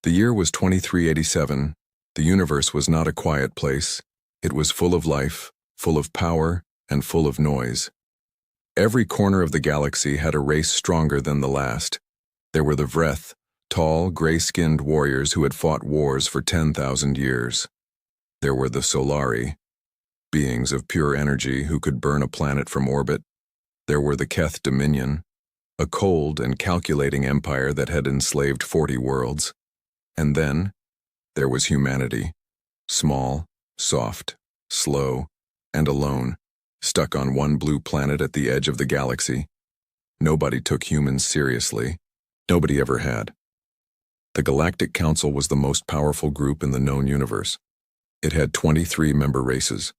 The year was 2387. The universe was not a quiet place. It was full of life, full of power, and full of noise. Every corner of the galaxy had a race stronger than the last. There were the Vreth, tall, gray-skinned warriors who had fought wars for 10,000 years. There were the Solari, beings of pure energy who could burn a planet from orbit. There were the Keth Dominion, a cold and calculating empire that had enslaved 40 worlds. And then, there was humanity, small, soft, slow, and alone, stuck on one blue planet at the edge of the galaxy. Nobody took humans seriously. Nobody ever had. The Galactic Council was the most powerful group in the known universe. It had 23 member races,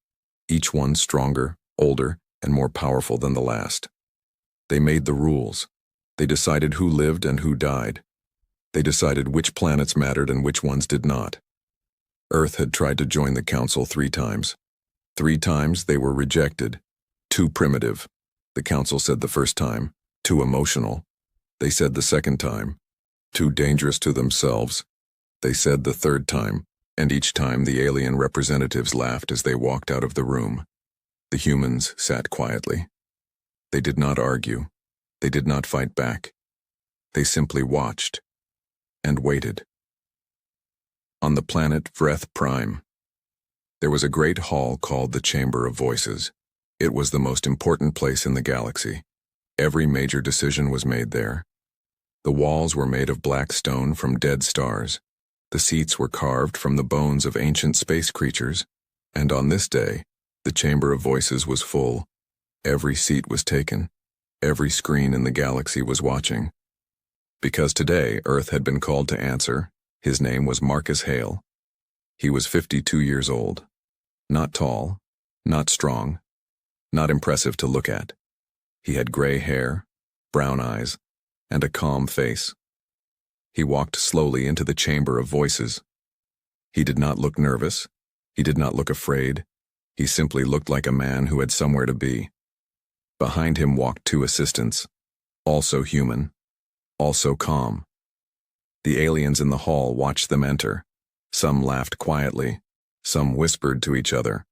each one stronger, older, and more powerful than the last. They made the rules. They decided who lived and who died. They decided which planets mattered and which ones did not. Earth had tried to join the Council 3 times. 3 times they were rejected. Too primitive, the Council said the first time. Too emotional, they said the second time. Too dangerous to themselves, they said the third time, and each time the alien representatives laughed as they walked out of the room. The humans sat quietly. They did not argue. They did not fight back. They simply watched and waited. On the planet Vreth Prime, there was a great hall called the Chamber of Voices. It was the most important place in the galaxy. Every major decision was made there. The walls were made of black stone from dead stars. The seats were carved from the bones of ancient space creatures. And on this day, the Chamber of Voices was full. Every seat was taken. Every screen in the galaxy was watching. Because today Earth had been called to answer, his name was Marcus Hale. He was 52 years old. Not tall, not strong, not impressive to look at. He had gray hair, brown eyes, and a calm face. He walked slowly into the Chamber of Voices. He did not look nervous. He did not look afraid. He simply looked like a man who had somewhere to be. Behind him walked 2 assistants, also human, also calm. The aliens in the hall watched them enter. Some laughed quietly. Some whispered to each other.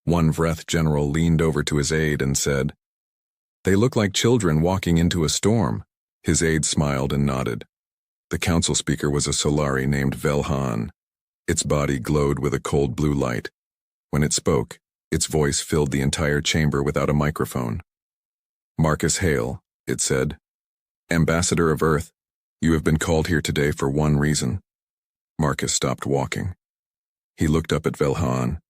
One Vreth general leaned over to his aide and said, "They look like children walking into a storm." His aide smiled and nodded. The council speaker was a Solari named Velhan. Its body glowed with a cold blue light. When it spoke, its voice filled the entire chamber without a microphone. "Marcus Hale," it said, "Ambassador of Earth, you have been called here today for one reason." Marcus stopped walking. He looked up at Velhan.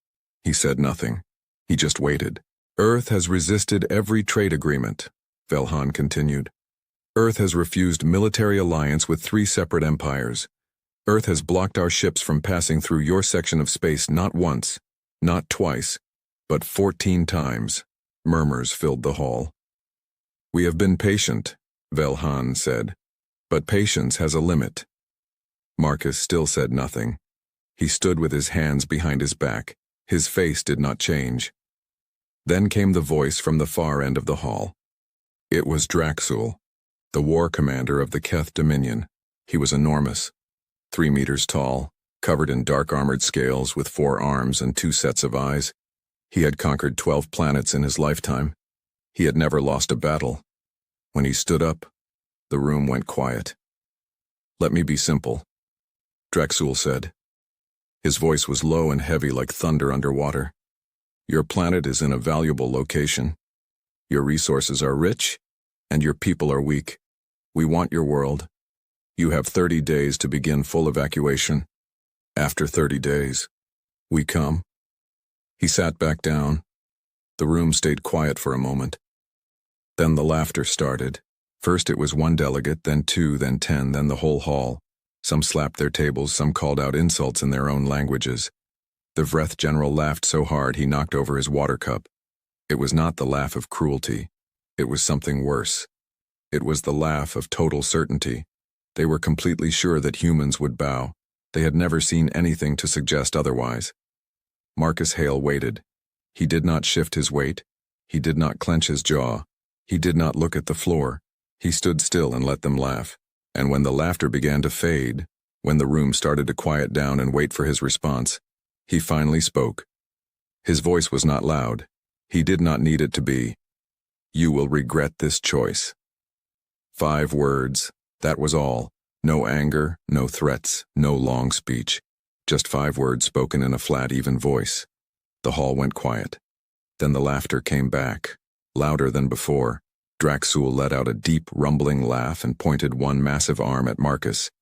He said nothing. He just waited. "Earth has resisted every trade agreement," Velhan continued. "Earth has refused military alliance with 3 separate empires. Earth has blocked our ships from passing through your section of space not once, not twice, but 14 times." Murmurs filled the hall. "We have been patient," Velhan said, "but patience has a limit." Marcus still said nothing. He stood with his hands behind his back. His face did not change. Then came the voice from the far end of the hall. It was Draxul, the war commander of the Keth Dominion. He was enormous, 3 meters tall, covered in dark armored scales with 4 arms and 2 sets of eyes. He had conquered 12 planets in his lifetime. He had never lost a battle. When he stood up, the room went quiet. "Let me be simple," Draxul said. His voice was low and heavy like thunder underwater. "Your planet is in a valuable location. Your resources are rich, and your people are weak. We want your world. You have 30 days to begin full evacuation. After 30 days, we come." He sat back down. The room stayed quiet for a moment. Then the laughter started. First it was 1 delegate, then 2, then 10, then the whole hall. Some slapped their tables, some called out insults in their own languages. The Vreth general laughed so hard he knocked over his water cup. It was not the laugh of cruelty. It was something worse. It was the laugh of total certainty. They were completely sure that humans would bow. They had never seen anything to suggest otherwise. Marcus Hale waited. He did not shift his weight. He did not clench his jaw. He did not look at the floor. He stood still and let them laugh. And when the laughter began to fade, When the room started to quiet down and wait for his response, he finally spoke. His voice was not loud. He did not need it to be. "You will regret this choice." 5 words, that was all. No anger, no threats, no long speech. Just 5 words spoken in a flat, even voice. The hall went quiet. Then the laughter came back, louder than before. Draxul let out a deep, rumbling laugh and pointed one massive arm at Marcus.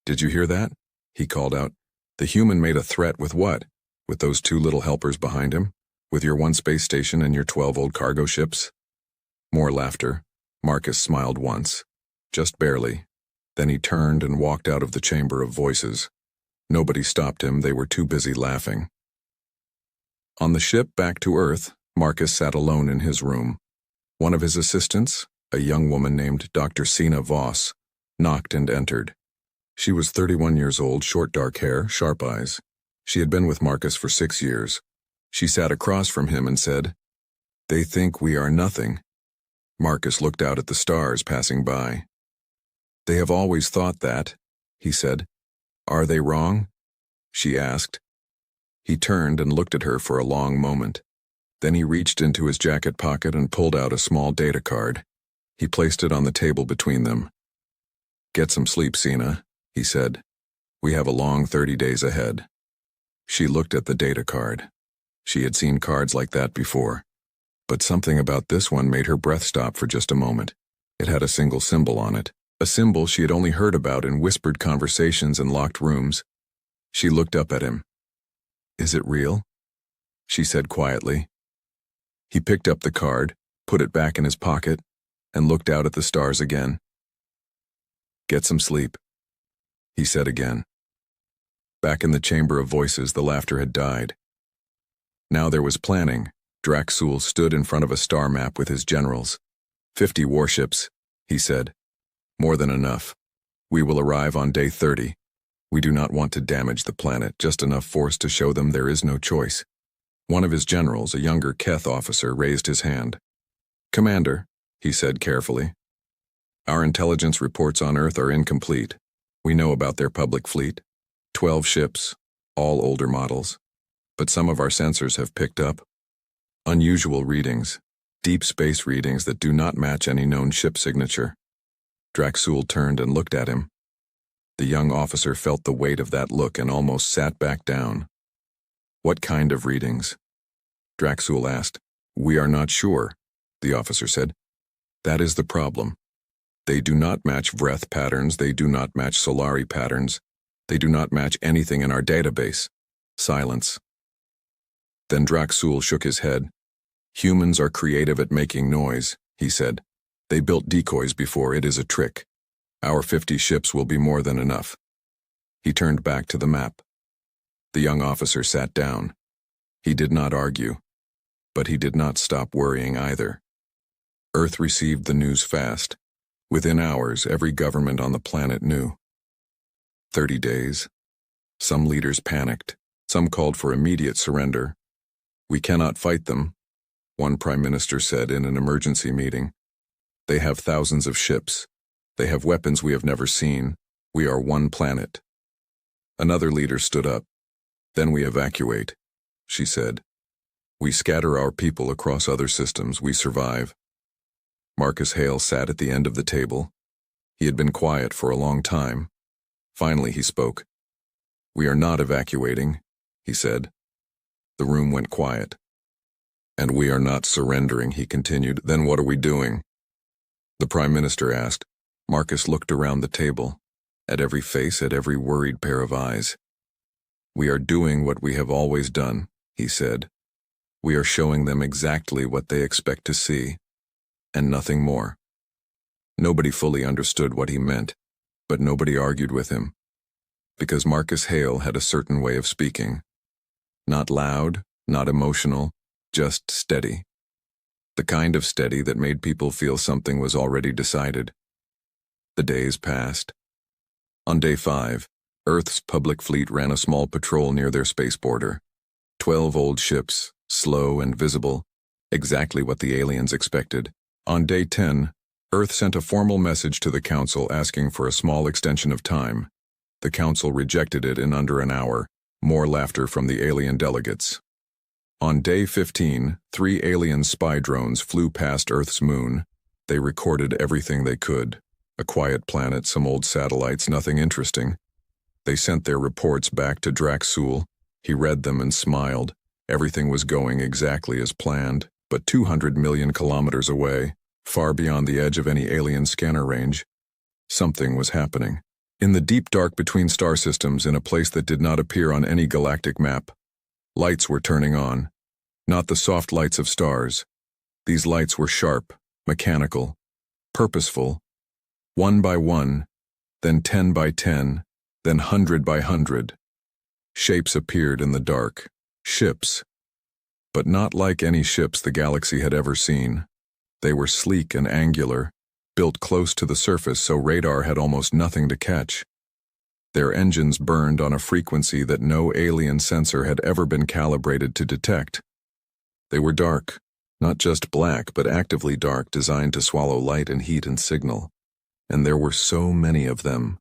"Did you hear that?" he called out. "The human made a threat with what? With those 2 little helpers behind him? With your 1 space station and your 12 old cargo ships?" More laughter. Marcus smiled once. Just barely. Then he turned and walked out of the chamber of voices. Nobody stopped him, they were too busy laughing. On the ship back to Earth, Marcus sat alone in his room. One of his assistants, a young woman named Dr. Sina Voss, knocked and entered. She was 31 years old, short dark hair, sharp eyes. She had been with Marcus for 6 years. She sat across from him and said, "They think we are nothing." Marcus looked out at the stars passing by. "They have always thought that," he said. "Are they wrong?" she asked. He turned and looked at her for a long moment. Then he reached into his jacket pocket and pulled out a small data card. He placed it on the table between them. "Get some sleep, Sina," he said. "We have a long 30 days ahead." She looked at the data card. She had seen cards like that before. But something about this one made her breath stop for just a moment. It had a single symbol on it. A symbol she had only heard about in whispered conversations in locked rooms. She looked up at him. "Is it real?" she said quietly. He picked up the card, put it back in his pocket, and looked out at the stars again. "Get some sleep," he said again. Back in the chamber of voices, the laughter had died. Now there was planning. Draxul stood in front of a star map with his generals. 50 warships, he said. "More than enough. We will arrive on day 30. We do not want to damage the planet, just enough force to show them there is no choice." One of his generals, a younger Keth officer, raised his hand. "Commander," he said carefully, "our intelligence reports on Earth are incomplete. We know about their public fleet. 12 ships, all older models. But some of our sensors have picked up unusual readings, deep space readings that do not match any known ship signature." Draxul turned and looked at him. The young officer felt the weight of that look and almost sat back down. "What kind of readings?" Draxul asked. "We are not sure," the officer said. "That is the problem. They do not match Vreth patterns, they do not match Solari patterns, they do not match anything in our database." Silence. Then Draxul shook his head. "Humans are creative at making noise," he said. "They built decoys before, it is a trick. Our 50 ships will be more than enough." He turned back to the map. The young officer sat down. He did not argue, but he did not stop worrying either. Earth received the news fast. Within hours, every government on the planet knew. 30 days. Some leaders panicked. Some called for immediate surrender. "We cannot fight them," one prime minister said in an emergency meeting. "They have thousands of ships. They have weapons we have never seen. We are one planet." Another leader stood up. "Then we evacuate," she said. "We scatter our people across other systems. We survive." Marcus Hale sat at the end of the table. He had been quiet for a long time. Finally he spoke. "We are not evacuating," he said. The room went quiet. "And we are not surrendering," he continued. "Then what are we doing?" The Prime Minister asked. Marcus looked around the table, at every face, at every worried pair of eyes. "We are doing what we have always done," he said. "We are showing them exactly what they expect to see, and nothing more." Nobody fully understood what he meant, but nobody argued with him, because Marcus Hale had a certain way of speaking. Not loud, not emotional, just steady. The kind of steady that made people feel something was already decided. The days passed. On day 5, Earth's public fleet ran a small patrol near their space border. 12 old ships, slow and visible, exactly what the aliens expected. On day 10, Earth sent a formal message to the Council asking for a small extension of time. The council rejected it in under an hour. More laughter from the alien delegates. On day 15, 3 alien spy drones flew past Earth's moon. They recorded everything they could. A quiet planet, some old satellites, nothing interesting. They sent their reports back to Draxul. He read them and smiled. Everything was going exactly as planned, but 200 million kilometers away, far beyond the edge of any alien scanner range, something was happening. In the deep dark between star systems, in a place that did not appear on any galactic map, lights were turning on. Not the soft lights of stars. These lights were sharp, mechanical, purposeful. 1 by 1, then 10 by 10, then 100 by 100. Shapes appeared in the dark. Ships. But not like any ships the galaxy had ever seen. They were sleek and angular, built close to the surface so radar had almost nothing to catch. Their engines burned on a frequency that no alien sensor had ever been calibrated to detect. They were dark, not just black, but actively dark, designed to swallow light and heat and signal. And there were so many of them.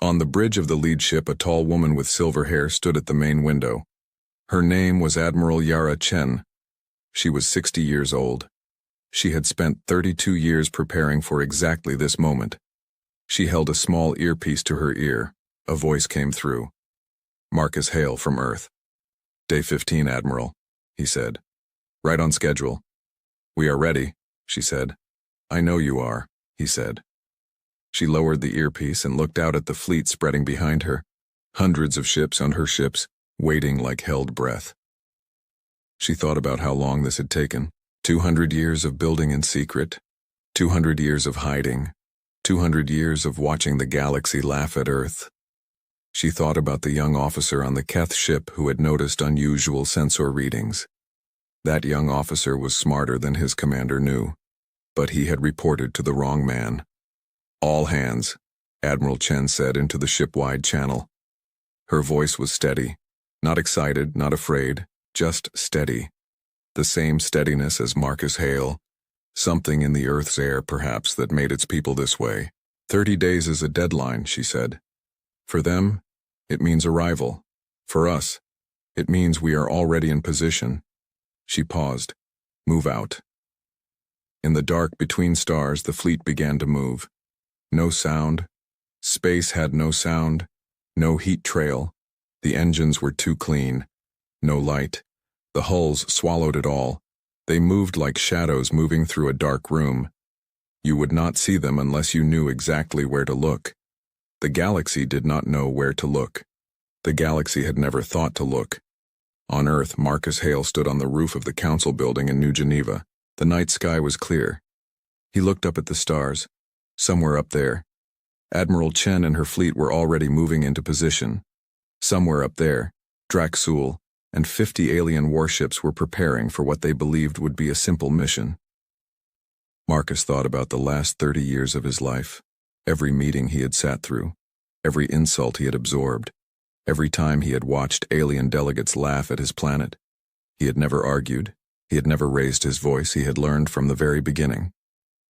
On the bridge of the lead ship, a tall woman with silver hair stood at the main window. Her name was Admiral Yara Chen. She was 60 years old. She had spent 32 years preparing for exactly this moment. She held a small earpiece to her ear. A voice came through. "Marcus Hale from Earth." "Day 15, Admiral," he said. "Right on schedule." "We are ready," she said. "I know you are," he said. She lowered the earpiece and looked out at the fleet spreading behind her. Hundreds of ships on her ships, waiting like held breath. She thought about how long this had taken. 200 years of building in secret, 200 years of hiding, 200 years of watching the galaxy laugh at Earth. She thought about the young officer on the Keth ship who had noticed unusual sensor readings. That young officer was smarter than his commander knew, but he had reported to the wrong man. "All hands," Admiral Chen said into the ship-wide channel. Her voice was steady, not excited, not afraid, just steady. The same steadiness as Marcus Hale. Something in the Earth's air, perhaps, that made its people this way. 30 days is a deadline, she said. For them, it means arrival. For us, it means we are already in position. She paused. "Move out." In the dark between stars, the fleet began to move. No sound. Space had no sound. No heat trail. The engines were too clean. No light. The hulls swallowed it all. They moved like shadows moving through a dark room. You would not see them unless you knew exactly where to look. The galaxy did not know where to look. The galaxy had never thought to look. On Earth, Marcus Hale stood on the roof of the council building in New Geneva. The night sky was clear. He looked up at the stars. Somewhere up there, Admiral Chen and her fleet were already moving into position. Somewhere up there, Draxul and 50 alien warships were preparing for what they believed would be a simple mission. Marcus thought about the last 30 years of his life, every meeting he had sat through, every insult he had absorbed, every time he had watched alien delegates laugh at his planet. He had never argued, he had never raised his voice, he had learned from the very beginning.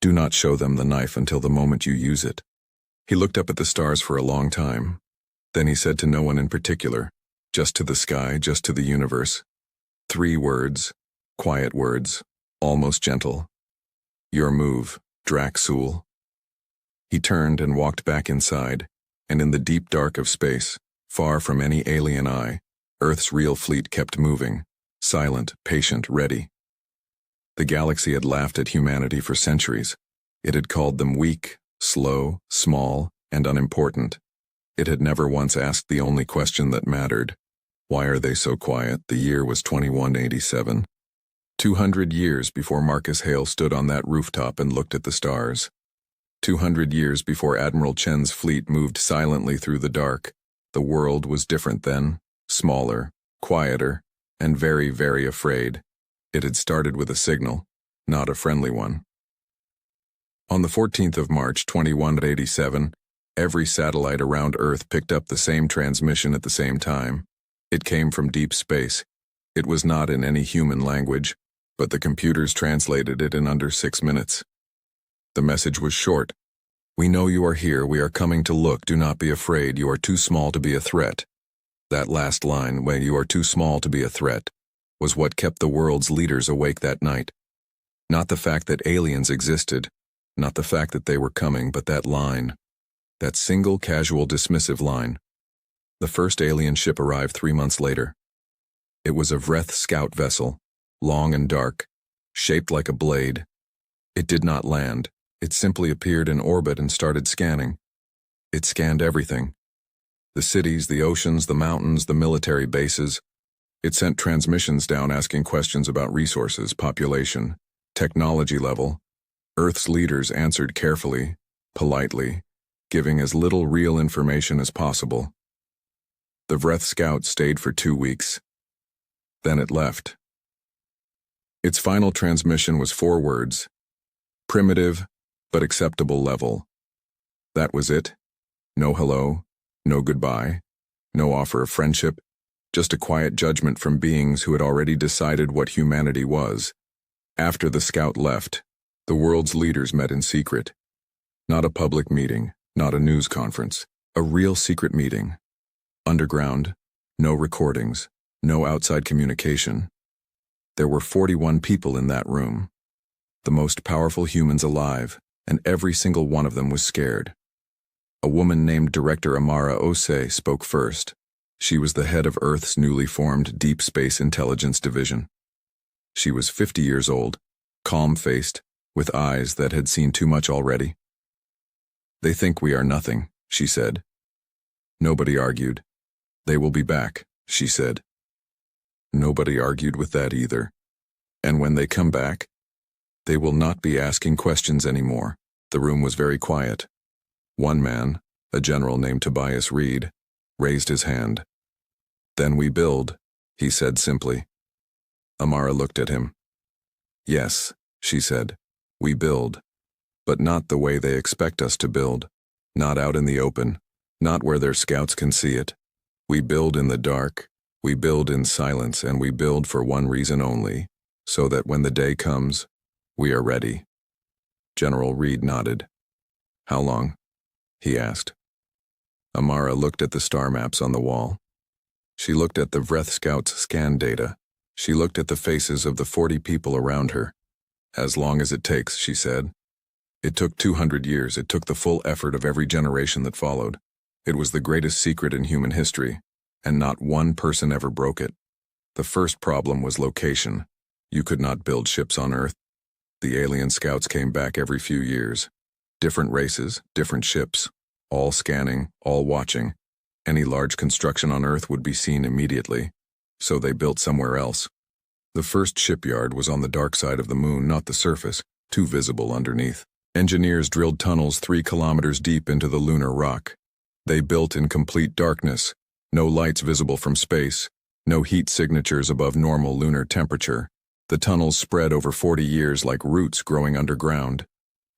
Do not show them the knife until the moment you use it. He looked up at the stars for a long time. Then he said to no one in particular, just to the sky, just to the universe. 3 words, quiet words, almost gentle. "Your move, Draxul." He turned and walked back inside, and in the deep dark of space, far from any alien eye, Earth's real fleet kept moving, silent, patient, ready. The galaxy had laughed at humanity for centuries. It had called them weak, slow, small, and unimportant. It had never once asked the only question that mattered. Why are they so quiet? The year was 2187. 200 years before Marcus Hale stood on that rooftop and looked at the stars. 200 years before Admiral Chen's fleet moved silently through the dark. The world was different then, smaller, quieter, and very, very afraid. It had started with a signal, not a friendly one. On the 14th of March, 2187, every satellite around Earth picked up the same transmission at the same time. It came from deep space. It was not in any human language, but the computers translated it in under 6 minutes. The message was short. "We know you are here, we are coming to look, do not be afraid, you are too small to be a threat." That last line, "when you are too small to be a threat," was what kept the world's leaders awake that night. Not the fact that aliens existed, not the fact that they were coming, but that line. That single, casual, dismissive line. The first alien ship arrived 3 months later. It was a Vreth scout vessel, long and dark, shaped like a blade. It did not land. It simply appeared in orbit and started scanning. It scanned everything. The cities, the oceans, the mountains, the military bases. It sent transmissions down asking questions about resources, population, technology level. Earth's leaders answered carefully, politely, giving as little real information as possible. The Vreth scout stayed for 2 weeks. Then it left. Its final transmission was 4 words: primitive, but acceptable level. That was it. No hello, no goodbye, no offer of friendship, just a quiet judgment from beings who had already decided what humanity was. After the scout left, the world's leaders met in secret. Not a public meeting, not a news conference, a real secret meeting. Underground, no recordings, no outside communication. There were 41 people in that room, the most powerful humans alive, and every single one of them was scared. A woman named Director Amara Osei spoke first. She was the head of Earth's newly formed Deep Space Intelligence Division. She was 50 years old, calm-faced, with eyes that had seen too much already. "They think we are nothing," she said. Nobody argued. "They will be back," she said. Nobody argued with that either. "And when they come back, they will not be asking questions anymore." The room was very quiet. One man, a general named Tobias Reed, raised his hand. "Then we build," he said simply. Amara looked at him. "Yes," she said, "we build. But not the way they expect us to build. Not out in the open. Not where their scouts can see it. We build in the dark. We build in silence, and we build for one reason only, so that when the day comes, we are ready." General Reed nodded. "How long?" he asked. Amara looked at the star maps on the wall. She looked at the Vreth scouts' scan data. She looked at the faces of the 40 people around her. "As long as it takes," she said. It took 200 years. It took the full effort of every generation that followed. It was the greatest secret in human history, and not one person ever broke it. The first problem was location. You could not build ships on Earth. The alien scouts came back every few years. Different races, different ships, all scanning, all watching. Any large construction on Earth would be seen immediately, so they built somewhere else. The first shipyard was on the dark side of the moon, not the surface, too visible underneath. Engineers drilled tunnels 3 kilometers deep into the lunar rock. They built in complete darkness, no lights visible from space, no heat signatures above normal lunar temperature. The tunnels spread over 40 years like roots growing underground,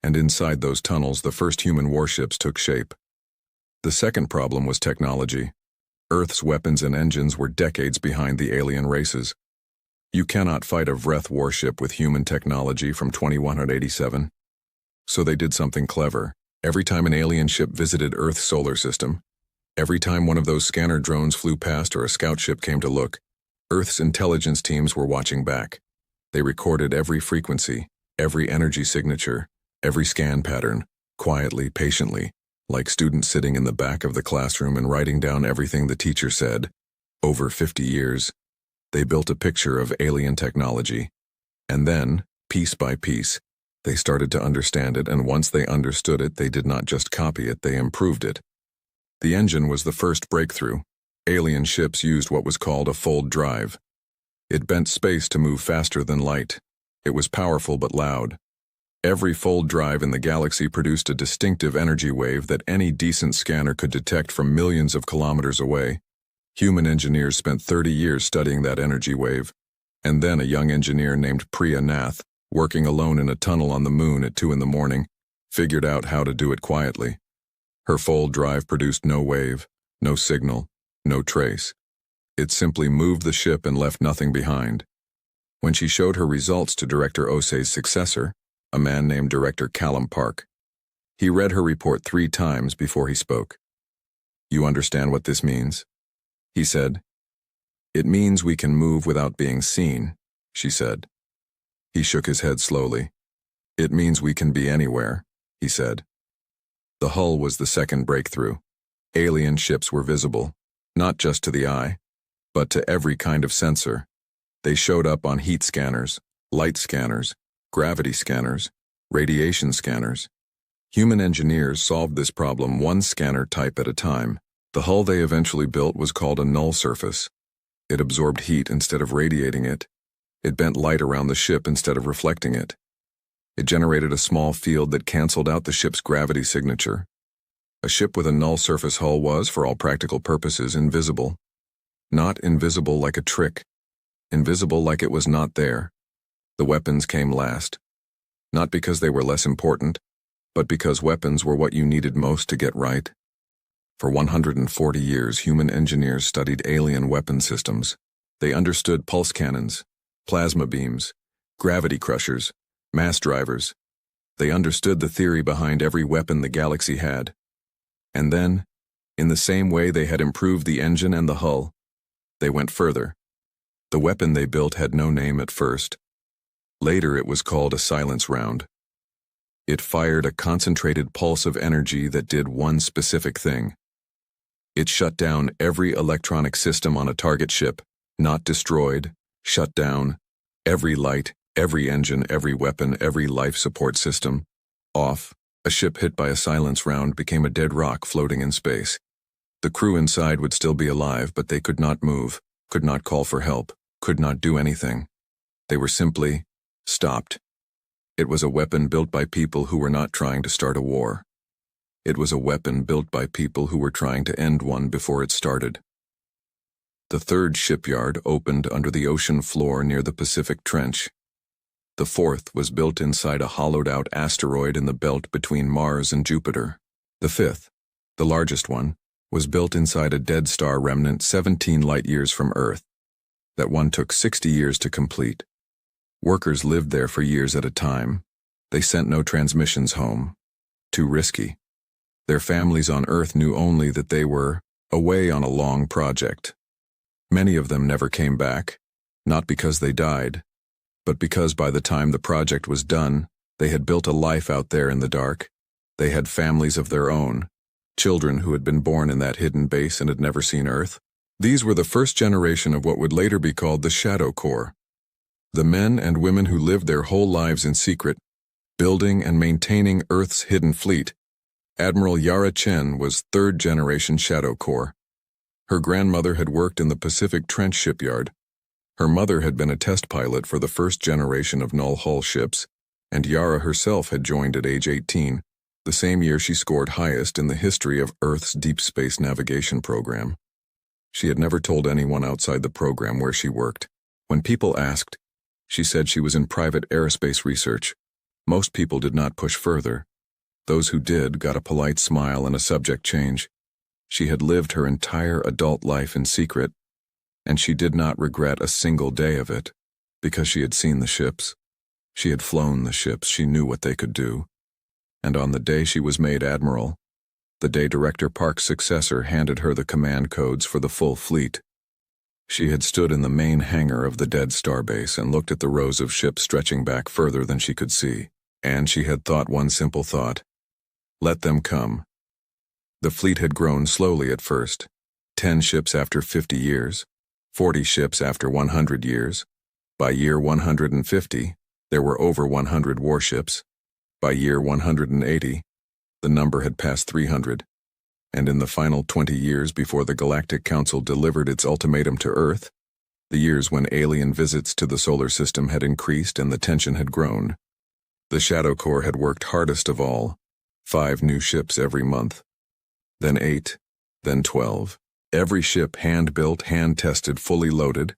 and inside those tunnels the first human warships took shape. The second problem was technology. Earth's weapons and engines were decades behind the alien races. You cannot fight a Vreth warship with human technology from 2187. So they did something clever. Every time an alien ship visited Earth's solar system, every time one of those scanner drones flew past or a scout ship came to look, Earth's intelligence teams were watching back. They recorded every frequency, every energy signature, every scan pattern, quietly, patiently, like students sitting in the back of the classroom and writing down everything the teacher said. Over 50 years, they built a picture of alien technology. And then, piece by piece, they started to understand it, and once they understood it, they did not just copy it, they improved it. The engine was the first breakthrough. Alien ships used what was called a fold drive. It bent space to move faster than light. It was powerful but loud. Every fold drive in the galaxy produced a distinctive energy wave that any decent scanner could detect from millions of kilometers away. Human engineers spent 30 years studying that energy wave, and then a young engineer named Priya Nath, working alone in a tunnel on the moon at 2 in the morning, figured out how to do it quietly. Her fold drive produced no wave, no signal, no trace. It simply moved the ship and left nothing behind. When she showed her results to Director Osei's successor, a man named Director Callum Park, He read her report 3 times before he spoke. "You understand what this means?" he said. "It means we can move without being seen," she said. He shook his head slowly. "It means we can be anywhere," he said. The hull was the second breakthrough. Alien ships were visible, not just to the eye, but to every kind of sensor. They showed up on heat scanners, light scanners, gravity scanners, radiation scanners. Human engineers solved this problem one scanner type at a time. The hull they eventually built was called a null surface. It absorbed heat instead of radiating it. It bent light around the ship instead of reflecting it. It generated a small field that canceled out the ship's gravity signature. A ship with a null surface hull was, for all practical purposes, invisible. Not invisible like a trick. Invisible like it was not there. The weapons came last. Not because they were less important, but because weapons were what you needed most to get right. For 140 years, human engineers studied alien weapon systems. They understood pulse cannons, plasma beams, gravity crushers, mass drivers. They understood the theory behind every weapon the galaxy had. And then, in the same way they had improved the engine and the hull, they went further. The weapon they built had no name at first. Later it was called a silence round. It fired a concentrated pulse of energy that did one specific thing. It shut down every electronic system on a target ship, not destroyed, shut down, every light, every engine, every weapon, every life support system, off. A ship hit by a silence round became a dead rock floating in space. The crew inside would still be alive, but they could not move, could not call for help, could not do anything. They were simply stopped. It was a weapon built by people who were not trying to start a war. It was a weapon built by people who were trying to end one before it started. The third shipyard opened under the ocean floor near the Pacific Trench. The fourth was built inside a hollowed-out asteroid in the belt between Mars and Jupiter. The fifth, the largest one, was built inside a dead star remnant 17 light-years from Earth. That one took 60 years to complete. Workers lived there for years at a time. They sent no transmissions home. Too risky. Their families on Earth knew only that they were away on a long project. Many of them never came back, not because they died, but because by the time the project was done, they had built a life out there in the dark. They had families of their own, children who had been born in that hidden base and had never seen Earth. These were the first generation of what would later be called the Shadow Corps. The men and women who lived their whole lives in secret, building and maintaining Earth's hidden fleet. Admiral Yara Chen was third-generation Shadow Corps. Her grandmother had worked in the Pacific Trench shipyard. Her mother had been a test pilot for the first generation of null-hull ships, and Yara herself had joined at age 18, the same year she scored highest in the history of Earth's deep space navigation program. She had never told anyone outside the program where she worked. When people asked, she said she was in private aerospace research. Most people did not push further. Those who did got a polite smile and a subject change. She had lived her entire adult life in secret, and she did not regret a single day of it, because she had seen the ships. She had flown the ships, she knew what they could do. And on the day she was made admiral, the day Director Park's successor handed her the command codes for the full fleet, she had stood in the main hangar of the dead starbase and looked at the rows of ships stretching back further than she could see, and she had thought one simple thought: let them come. The fleet had grown slowly at first, 10 ships after 50 years, 40 ships after 100 years. By year 150, there were over 100 warships. By year 180, the number had passed 300. And in the final 20 years before the Galactic Council delivered its ultimatum to Earth, the years when alien visits to the solar system had increased and the tension had grown, the Shadow Corps had worked hardest of all, 5 new ships every month. Then 8, then 12. Every ship hand-built, hand-tested, fully loaded.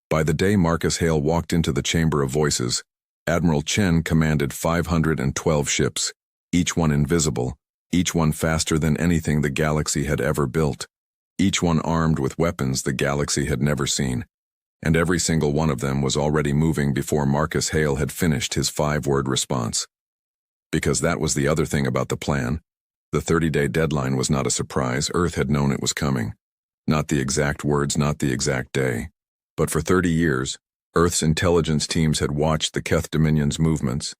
By the day Marcus Hale walked into the Chamber of Voices, Admiral Chen commanded 512 ships, each one invisible, each one faster than anything the galaxy had ever built, each one armed with weapons the galaxy had never seen, and every single one of them was already moving before Marcus Hale had finished his 5-word response. Because that was the other thing about the plan. The 30-day deadline was not a surprise. Earth had known it was coming. Not the exact words, not the exact day. But for 30 years, Earth's intelligence teams had watched the Keth Dominion's movements.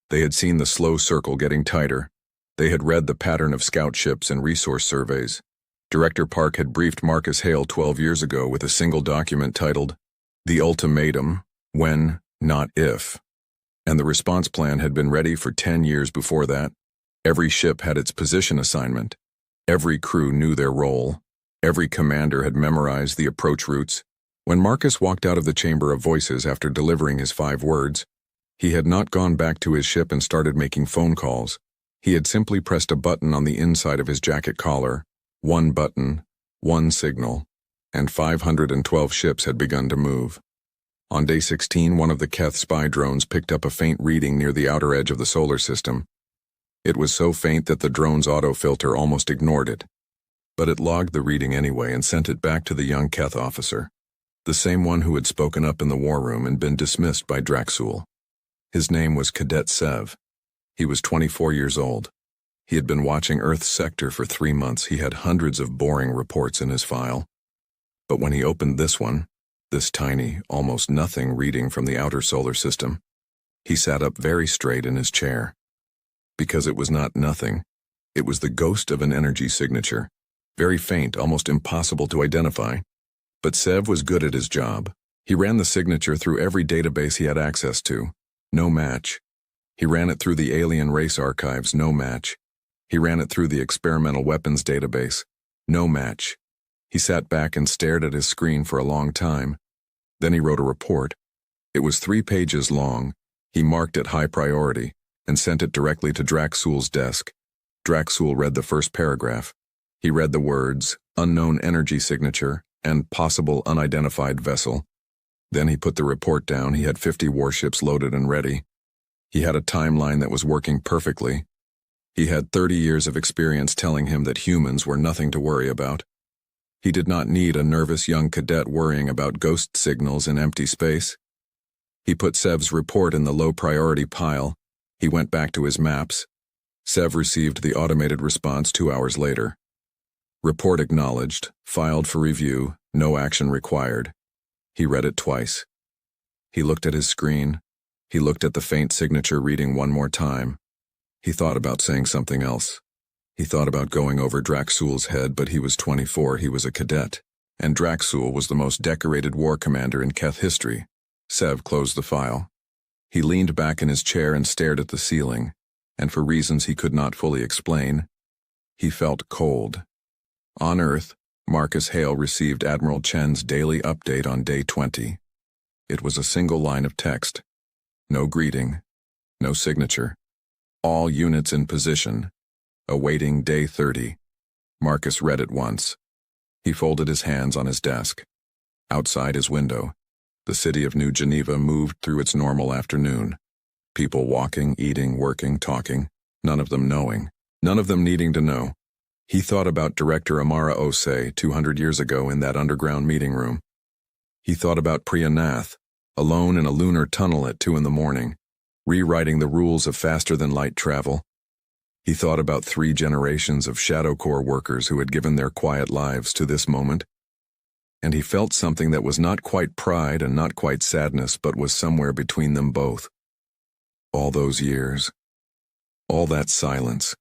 They had seen the slow circle getting tighter. They had read the pattern of scout ships and resource surveys. Director Park had briefed Marcus Hale 12 years ago with a single document titled, The Ultimatum, When, Not If. And the response plan had been ready for 10 years before that. Every ship had its position assignment. Every crew knew their role. Every commander had memorized the approach routes. When Marcus walked out of the Chamber of Voices after delivering his 5 words, he had not gone back to his ship and started making phone calls. He had simply pressed a button on the inside of his jacket collar. One button, one signal, and 512 ships had begun to move. On day 16, one of the Keth spy drones picked up a faint reading near the outer edge of the solar system. It was so faint that the drone's autofilter almost ignored it. But it logged the reading anyway and sent it back to the young Keth officer, the same one who had spoken up in the war room and been dismissed by Draxul. His name was Cadet Sev. He was 24 years old. He had been watching Earth's sector for 3 months. He had hundreds of boring reports in his file. But when he opened this one, this tiny, almost nothing reading from the outer solar system, he sat up very straight in his chair. Because it was not nothing. It was the ghost of an energy signature, very faint, almost impossible to identify. But Sev was good at his job. He ran the signature through every database he had access to. No match. He ran it through the alien race archives. No match. He ran it through the experimental weapons database. No match. He sat back and stared at his screen for a long time. Then he wrote a report. It was 3 pages long. He marked it high priority and sent it directly to Draxul's desk. Draxul read the first paragraph. He read the words, unknown energy signature, and possible unidentified vessel. Then he put the report down. He had 50 warships loaded and ready. He had a timeline that was working perfectly. He had 30 years of experience telling him that humans were nothing to worry about. He did not need a nervous young cadet worrying about ghost signals in empty space. He put Sev's report in the low-priority pile. He went back to his maps. Sev received the automated response 2 hours later. Report acknowledged, filed for review, no action required. He read it twice. He looked at his screen. He looked at the faint signature reading one more time. He thought about saying something else. He thought about going over Draxul's head, but he was 24, he was a cadet, and Draxul was the most decorated war commander in Keth history. Sev closed the file. He leaned back in his chair and stared at the ceiling, and for reasons he could not fully explain, he felt cold. On Earth, Marcus Hale received Admiral Chen's daily update on day 20. It was a single line of text. No greeting, no signature. All units in position, awaiting day 30. Marcus read it once. He folded his hands on his desk. Outside his window, the city of New Geneva moved through its normal afternoon. People walking, eating, working, talking, none of them knowing, none of them needing to know. He thought about Director Amara Osei 200 years ago in that underground meeting room. He thought about Priya Nath, alone in a lunar tunnel at 2 in the morning, rewriting the rules of faster-than-light travel. He thought about 3 generations of Shadow Corps workers who had given their quiet lives to this moment. And he felt something that was not quite pride and not quite sadness, but was somewhere between them both. All those years. All that silence.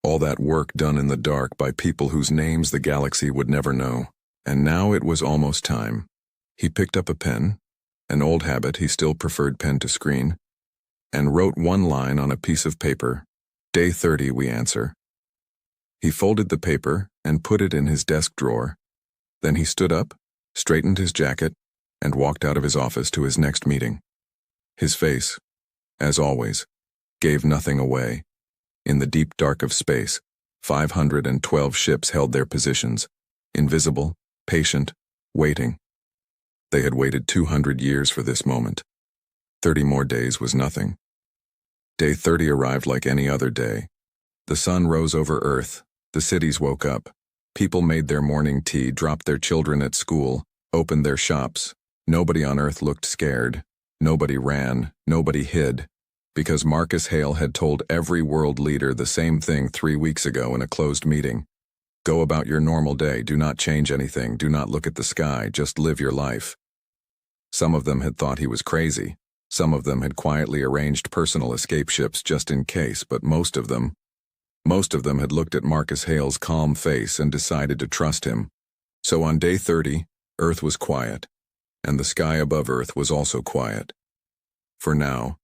All that work done in the dark by people whose names the galaxy would never know. And now it was almost time. He picked up a pen, an old habit, he still preferred pen to screen, and wrote one line on a piece of paper. Day 30, we answer. He folded the paper and put it in his desk drawer. Then he stood up, straightened his jacket, and walked out of his office to his next meeting. His face, as always, gave nothing away. In the deep dark of space, 512 ships held their positions, invisible, patient, waiting. They had waited 200 years for this moment. 30 more days was nothing. Day 30 arrived like any other day. The sun rose over Earth. The cities woke up. People made their morning tea, dropped their children at school, opened their shops. Nobody on Earth looked scared. Nobody ran. Nobody hid. Because Marcus Hale had told every world leader the same thing 3 weeks ago in a closed meeting. Go about your normal day, do not change anything, do not look at the sky, just live your life. Some of them had thought he was crazy. Some of them had quietly arranged personal escape ships just in case, but most of them had looked at Marcus Hale's calm face and decided to trust him. So on day 30, Earth was quiet, and the sky above Earth was also quiet. For now,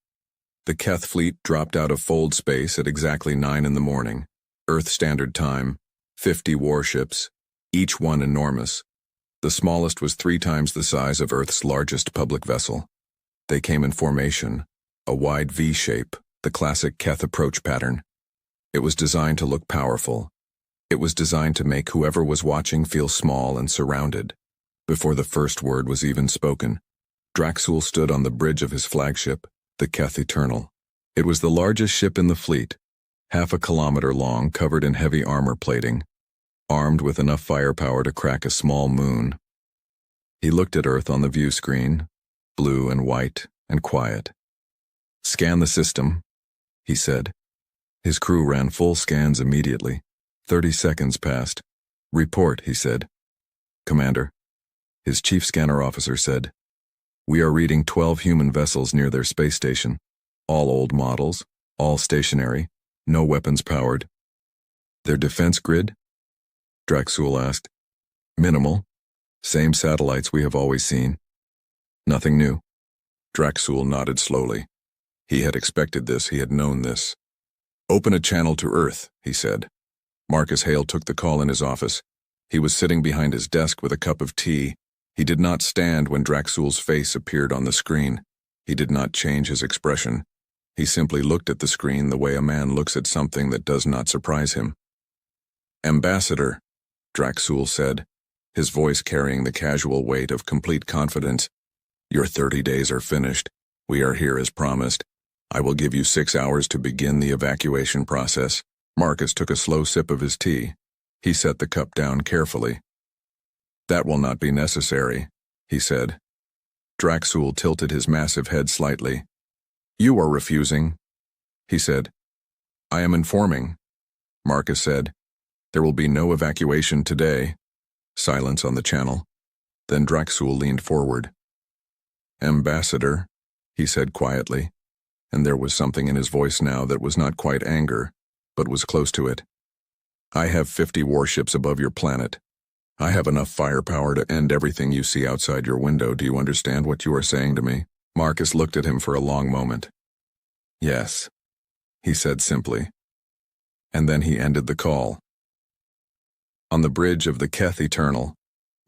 the Keth fleet dropped out of fold space at exactly 9 in the morning, Earth Standard Time, 50 warships, each one enormous. The smallest was 3 times the size of Earth's largest public vessel. They came in formation, a wide V shape, the classic Keth approach pattern. It was designed to look powerful. It was designed to make whoever was watching feel small and surrounded. Before the first word was even spoken, Draxul stood on the bridge of his flagship, the Keth Eternal. It was the largest ship in the fleet, half a kilometer long, covered in heavy armor plating, armed with enough firepower to crack a small moon. He looked at Earth on the view screen, blue and white and quiet. "Scan the system," he said. His crew ran full scans immediately. 30 seconds passed. "Report," he said. "Commander," his chief scanner officer said, "we are reading 12 human vessels near their space station. All old models, all stationary, no weapons powered." "Their defense grid?" Draxul asked. "Minimal. Same satellites we have always seen. Nothing new." Draxul nodded slowly. He had expected this, he had known this. "Open a channel to Earth," he said. Marcus Hale took the call in his office. He was sitting behind his desk with a cup of tea. He did not stand when Draxul's face appeared on the screen. He did not change his expression. He simply looked at the screen the way a man looks at something that does not surprise him. "Ambassador," Draxul said, his voice carrying the casual weight of complete confidence. "Your 30 days are finished. We are here as promised. I will give you 6 hours to begin the evacuation process." Marcus took a slow sip of his tea. He set the cup down carefully. "That will not be necessary," he said. Draxul tilted his massive head slightly. "You are refusing," he said. "I am informing," Marcus said. "There will be no evacuation today." Silence on the channel. Then Draxul leaned forward. "Ambassador," he said quietly, and there was something in his voice now that was not quite anger, but was close to it. "I have 50 warships above your planet. I have enough firepower to end everything you see outside your window. Do you understand what you are saying to me?" Marcus looked at him for a long moment. "Yes," he said simply. And then he ended the call. On the bridge of the Keth Eternal,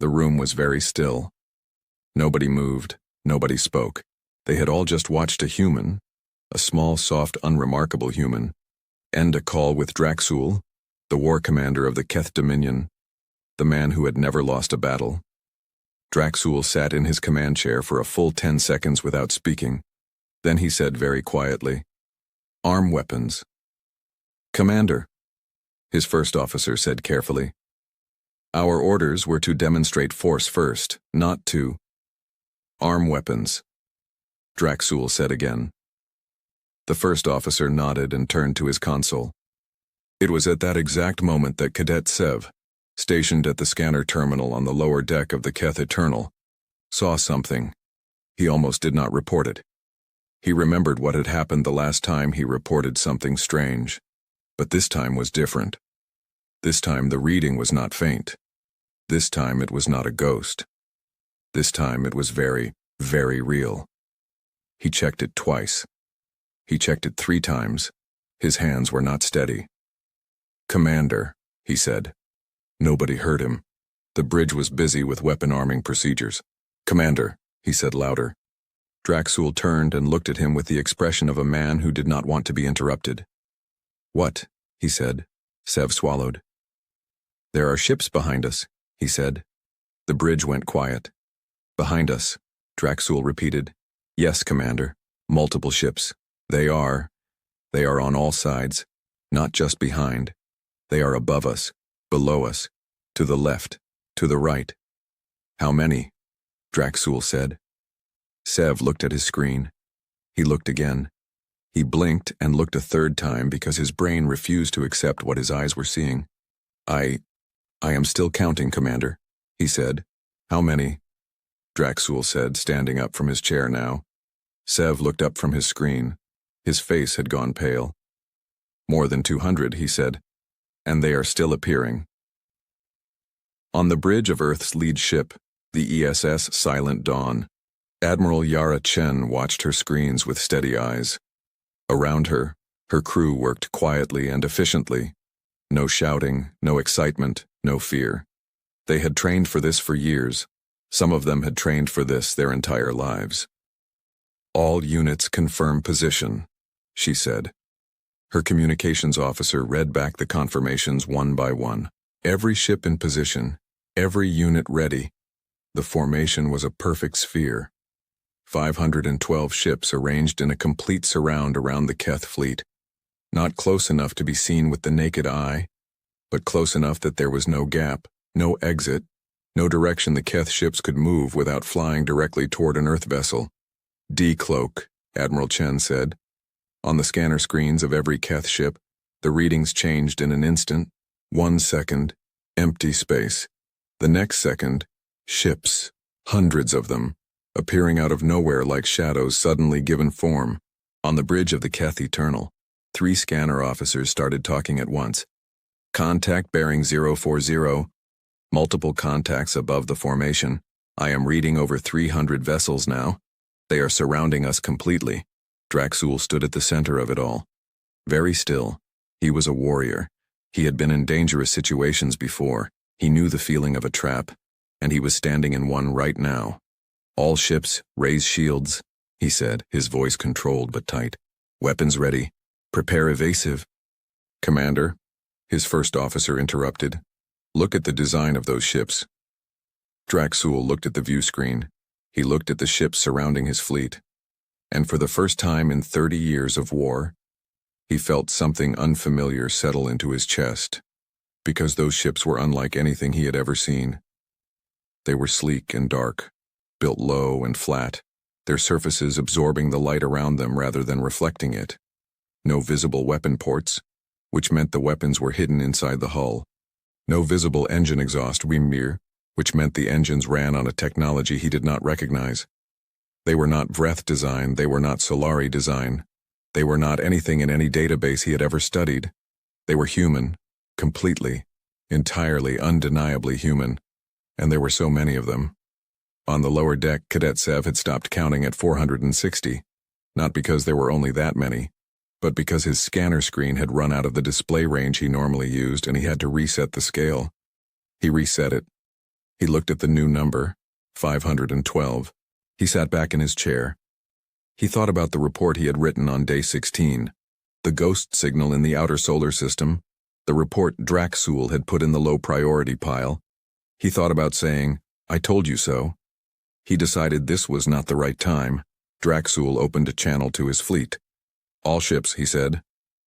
the room was very still. Nobody moved, nobody spoke. They had all just watched a human, a small, soft, unremarkable human, end a call with Draxul, the war commander of the Keth Dominion, the man who had never lost a battle. Draxul sat in his command chair for a full 10 seconds without speaking. Then he said very quietly, "Arm weapons." "Commander," his first officer said carefully. "Our orders were to demonstrate force first, not to arm weapons," Draxul said again. The first officer nodded and turned to his console. It was at that exact moment that Cadet Sev, stationed at the scanner terminal on the lower deck of the Keth Eternal, saw something. He almost did not report it. He remembered what had happened the last time he reported something strange. But this time was different. This time the reading was not faint. This time it was not a ghost. This time it was very, very real. He checked it twice. He checked it 3 times. His hands were not steady. "Commander," he said. Nobody heard him. The bridge was busy with weapon arming procedures. "Commander," he said louder. Draxul turned and looked at him with the expression of a man who did not want to be interrupted. "What?" he said. Sev swallowed. "There are ships behind us," he said. The bridge went quiet. "Behind us," Draxul repeated. "Yes, Commander. Multiple ships. They are on all sides, not just behind. They are above us, below us, to the left, to the right." "How many?" Draxul said. Sev looked at his screen. He looked again. He blinked and looked a third time because his brain refused to accept what his eyes were seeing. I am still counting, Commander, he said. How many? Draxul said, standing up from his chair now. Sev looked up from his screen. His face had gone pale. More than 200, he said. And they are still appearing. On the bridge of Earth's lead ship, the ESS Silent Dawn, Admiral Yara Chen watched her screens with steady eyes. Around her, her crew worked quietly and efficiently. No shouting, no excitement, no fear. They had trained for this for years. Some of them had trained for this their entire lives. All units confirm position, she said. Her communications officer read back the confirmations one by one. Every ship in position, every unit ready. The formation was a perfect sphere. 512 ships arranged in a complete surround around the Keth fleet. Not close enough to be seen with the naked eye, but close enough that there was no gap, no exit, no direction the Keth ships could move without flying directly toward an Earth vessel. Decloak, Admiral Chen said. On the scanner screens of every Keth ship, the readings changed in an instant. 1 second, empty space. The next second, ships, hundreds of them, appearing out of nowhere like shadows suddenly given form. On the bridge of the Keth Eternal, 3 scanner officers started talking at once. Contact bearing 040. Multiple contacts above the formation. I am reading over 300 vessels now. They are surrounding us completely. Draxul stood at the center of it all. Very still. He was a warrior. He had been in dangerous situations before. He knew the feeling of a trap, and he was standing in one right now. All ships, raise shields, he said, his voice controlled but tight. Weapons ready. Prepare evasive. Commander, his first officer interrupted. Look at the design of those ships. Draxul looked at the view screen. He looked at the ships surrounding his fleet. And for the first time in 30 years of war, he felt something unfamiliar settle into his chest, because those ships were unlike anything he had ever seen. They were sleek and dark, built low and flat, their surfaces absorbing the light around them rather than reflecting it. No visible weapon ports, which meant the weapons were hidden inside the hull. No visible engine exhaust, Wimir, which meant the engines ran on a technology he did not recognize. They were not Vreth design, they were not Solari design. They were not anything in any database he had ever studied. They were human, completely, entirely, undeniably human, and there were so many of them. On the lower deck, Cadet Sev had stopped counting at 460, not because there were only that many, but because his scanner screen had run out of the display range he normally used and he had to reset the scale. He reset it. He looked at the new number, 512. He sat back in his chair. He thought about the report he had written on day 16, the ghost signal in the outer solar system, the report Draxul had put in the low priority pile. He thought about saying, I told you so. He decided this was not the right time. Draxul opened a channel to his fleet. All ships, he said.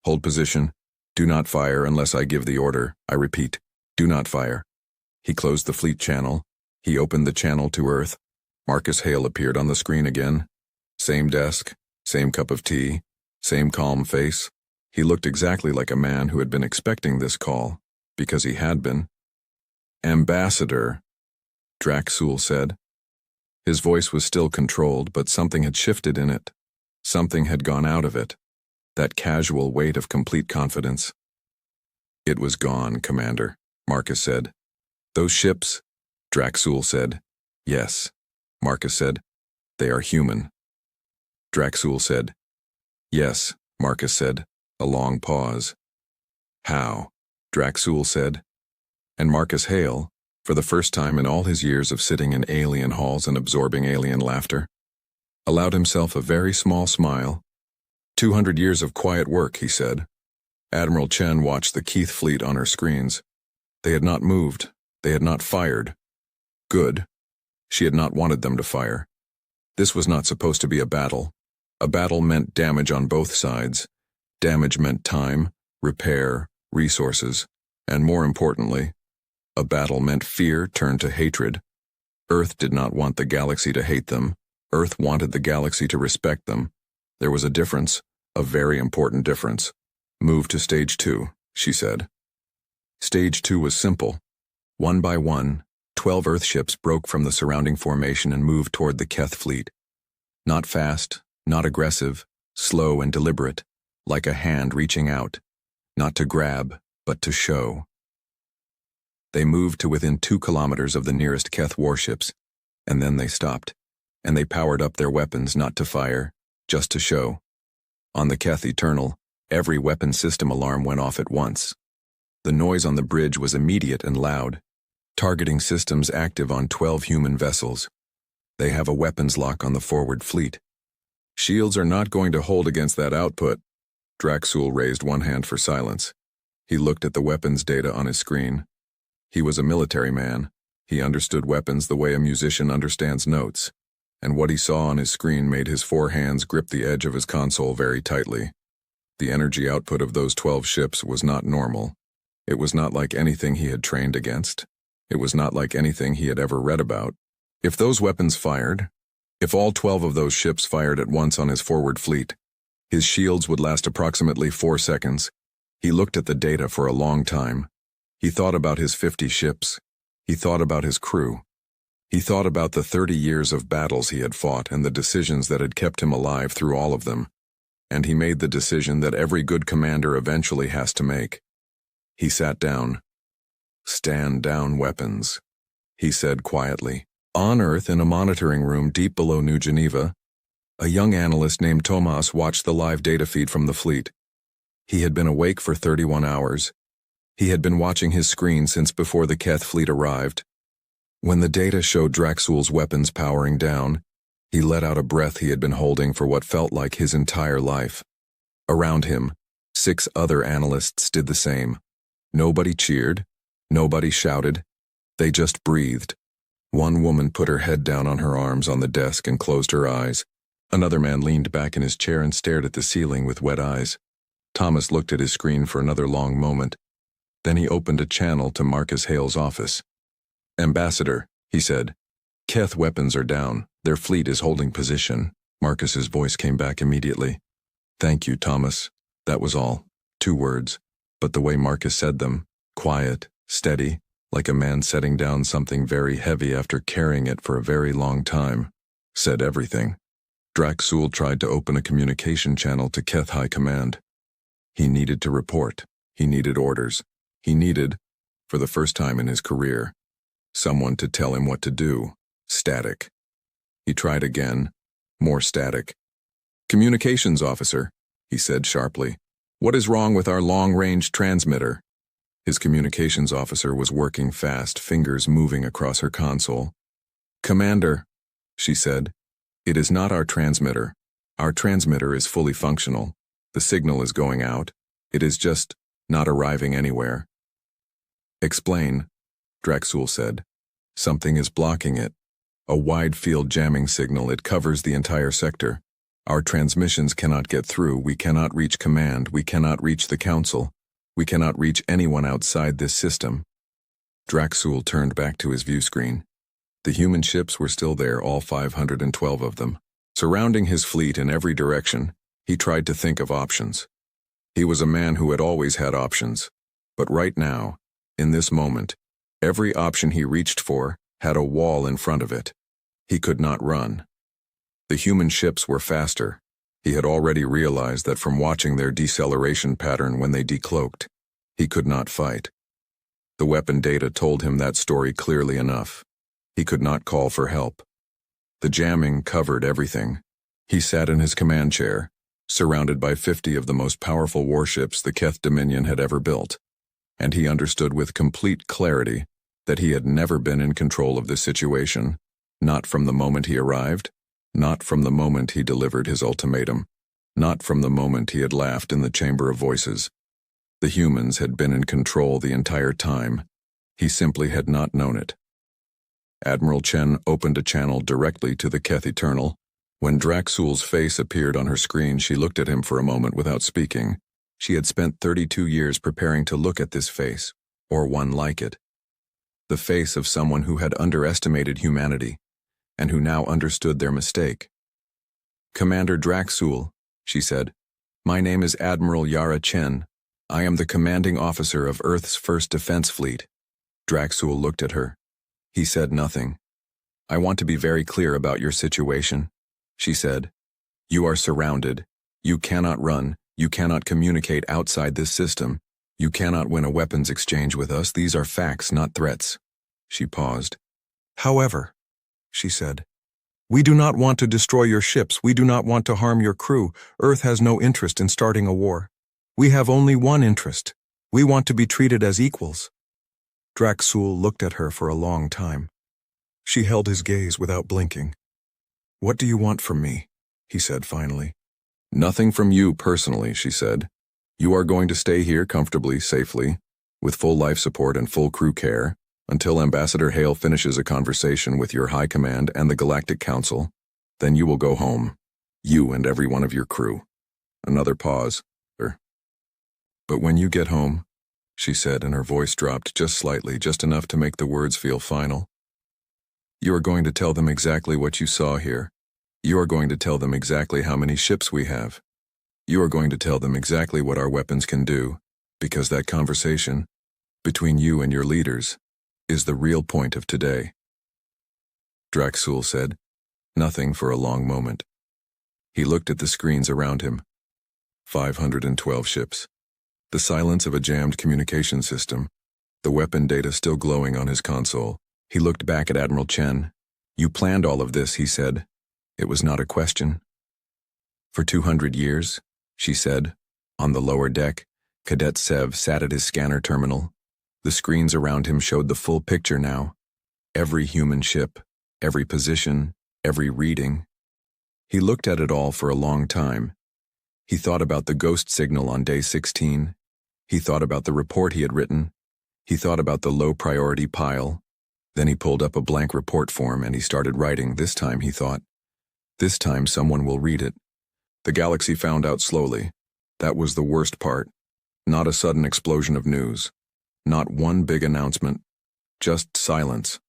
Hold position. Do not fire unless I give the order. I repeat, do not fire. He closed the fleet channel. He opened the channel to Earth. Marcus Hale appeared on the screen again. Same desk, same cup of tea, same calm face. He looked exactly like a man who had been expecting this call, because he had been. Ambassador, Draxul said. His voice was still controlled, but something had shifted in it. Something had gone out of it. That casual weight of complete confidence. It was gone, Commander, Marcus said. Those ships, Draxul said. Yes, Marcus said. They are human. Draxul said. Yes, Marcus said. A long pause. How? Draxul said. And Marcus Hale, for the first time in all his years of sitting in alien halls and absorbing alien laughter, allowed himself a very small smile. 200 years of quiet work, he said. Admiral Chen watched the Keith fleet on her screens. They had not moved. They had not fired. Good. She had not wanted them to fire. This was not supposed to be a battle. A battle meant damage on both sides. Damage meant time, repair, resources, and more importantly, a battle meant fear turned to hatred. Earth did not want the galaxy to hate them. Earth wanted the galaxy to respect them. There was a difference, A very important difference. Move to Stage 2, she said. Stage 2 was simple. One by one, 12 Earthships broke from the surrounding formation and moved toward the Keth fleet. Not fast, not aggressive, slow and deliberate, like a hand reaching out, not to grab, but to show. They moved to within 2 kilometers of the nearest Keth warships, and then they stopped, and they powered up their weapons not to fire, just to show. On the Keth Eternal, every weapon system alarm went off at once. The noise on the bridge was immediate and loud. Targeting systems active on 12 human vessels. They have a weapons lock on the forward fleet. Shields are not going to hold against that output. Draxul raised one hand for silence. He looked at the weapons data on his screen. He was a military man. He understood weapons the way a musician understands notes. And what he saw on his screen made his 4 hands grip the edge of his console very tightly. The energy output of those 12 ships was not normal. It was not like anything he had trained against. It was not like anything he had ever read about. If those weapons fired, if all 12 of those ships fired at once on his forward fleet, his shields would last approximately 4 seconds. He looked at the data for a long time. He thought about his 50 ships. He thought about his crew. He thought about the 30 years of battles he had fought and the decisions that had kept him alive through all of them. And he made the decision that every good commander eventually has to make. He sat down. "Stand down, weapons," he said quietly. On Earth, in a monitoring room deep below New Geneva, a young analyst named Tomas watched the live data feed from the fleet. He had been awake for 31 hours. He had been watching his screen since before the Keth fleet arrived. When the data showed Draxul's weapons powering down, he let out a breath he had been holding for what felt like his entire life. Around him, 6 other analysts did the same. Nobody cheered. Nobody shouted. They just breathed. One woman put her head down on her arms on the desk and closed her eyes. Another man leaned back in his chair and stared at the ceiling with wet eyes. Thomas looked at his screen for another long moment. Then he opened a channel to Marcus Hale's office. "Ambassador," he said, "Keth weapons are down. Their fleet is holding position." Marcus's voice came back immediately. "Thank you, Thomas." That was all. 2 words. But the way Marcus said them, quiet, steady, like a man setting down something very heavy after carrying it for a very long time, said everything. Draxul tried to open a communication channel to Keth High Command. He needed to report. He needed orders. He needed, for the first time in his career, someone to tell him what to do. Static. He tried again. More static. "Communications officer," he said sharply. "What is wrong with our long-range transmitter?" His communications officer was working fast, fingers moving across her console. "Commander," she said, "it is not our transmitter. Our transmitter is fully functional. The signal is going out. It is just not arriving anywhere." "Explain," Draxul said. "Something is blocking it. A wide-field jamming signal. It covers the entire sector. Our transmissions cannot get through. We cannot reach command. We cannot reach the council. We cannot reach anyone outside this system." Draxul turned back to his view screen. The human ships were still there, all 512 of them. Surrounding his fleet in every direction, he tried to think of options. He was a man who had always had options. But right now, in this moment, every option he reached for had a wall in front of it. He could not run. The human ships were faster. He had already realized that from watching their deceleration pattern when they decloaked. He could not fight. The weapon data told him that story clearly enough. He could not call for help. The jamming covered everything. He sat in his command chair, surrounded by 50 of the most powerful warships the Keth Dominion had ever built, and he understood with complete clarity that he had never been in control of this situation, not from the moment he arrived, not from the moment he delivered his ultimatum, not from the moment he had laughed in the Chamber of Voices. The humans had been in control the entire time. He simply had not known it. Admiral Chen opened a channel directly to the Keth Eternal. When Draxul's face appeared on her screen, she looked at him for a moment without speaking. She had spent 32 years preparing to look at this face, or one like it. The face of someone who had underestimated humanity, and who now understood their mistake. "Commander Draxul," she said, My name is Admiral Yara Chen. I am the commanding officer of Earth's first defense fleet. Draxul looked at her. He said nothing. I want to be very clear about your situation, she said. You are surrounded. You cannot run. You cannot communicate outside this system. You cannot win a weapons exchange with us. These are facts, not threats. She paused. However, she said, we do not want to destroy your ships. We do not want to harm your crew. Earth has no interest in starting a war. We have only one interest. We want to be treated as equals. Draxul looked at her for a long time. She held his gaze without blinking. What do you want from me? He said finally. Nothing from you personally, she said. You are going to stay here comfortably, safely, with full life support and full crew care, until Ambassador Hale finishes a conversation with your High Command and the Galactic Council. Then you will go home. You and every one of your crew. Another pause. But when you get home, she said, and her voice dropped just slightly, just enough to make the words feel final. You are going to tell them exactly what you saw here. You are going to tell them exactly how many ships we have. You are going to tell them exactly what our weapons can do, because that conversation, between you and your leaders, is the real point of today. Draxul said nothing for a long moment. He looked at the screens around him. 512 ships. The silence of a jammed communication system, the weapon data still glowing on his console. He looked back at Admiral Chen. You planned all of this, he said. It was not a question. For 200 years, she said. On the lower deck, Cadet Sev sat at his scanner terminal. The screens around him showed the full picture now. Every human ship, every position, every reading. He looked at it all for a long time. He thought about the ghost signal on day 16. He thought about the report he had written. He thought about the low-priority pile. Then he pulled up a blank report form and he started writing. This time, he thought. This time someone will read it. The galaxy found out slowly. That was the worst part. Not a sudden explosion of news. Not one big announcement. Just silence.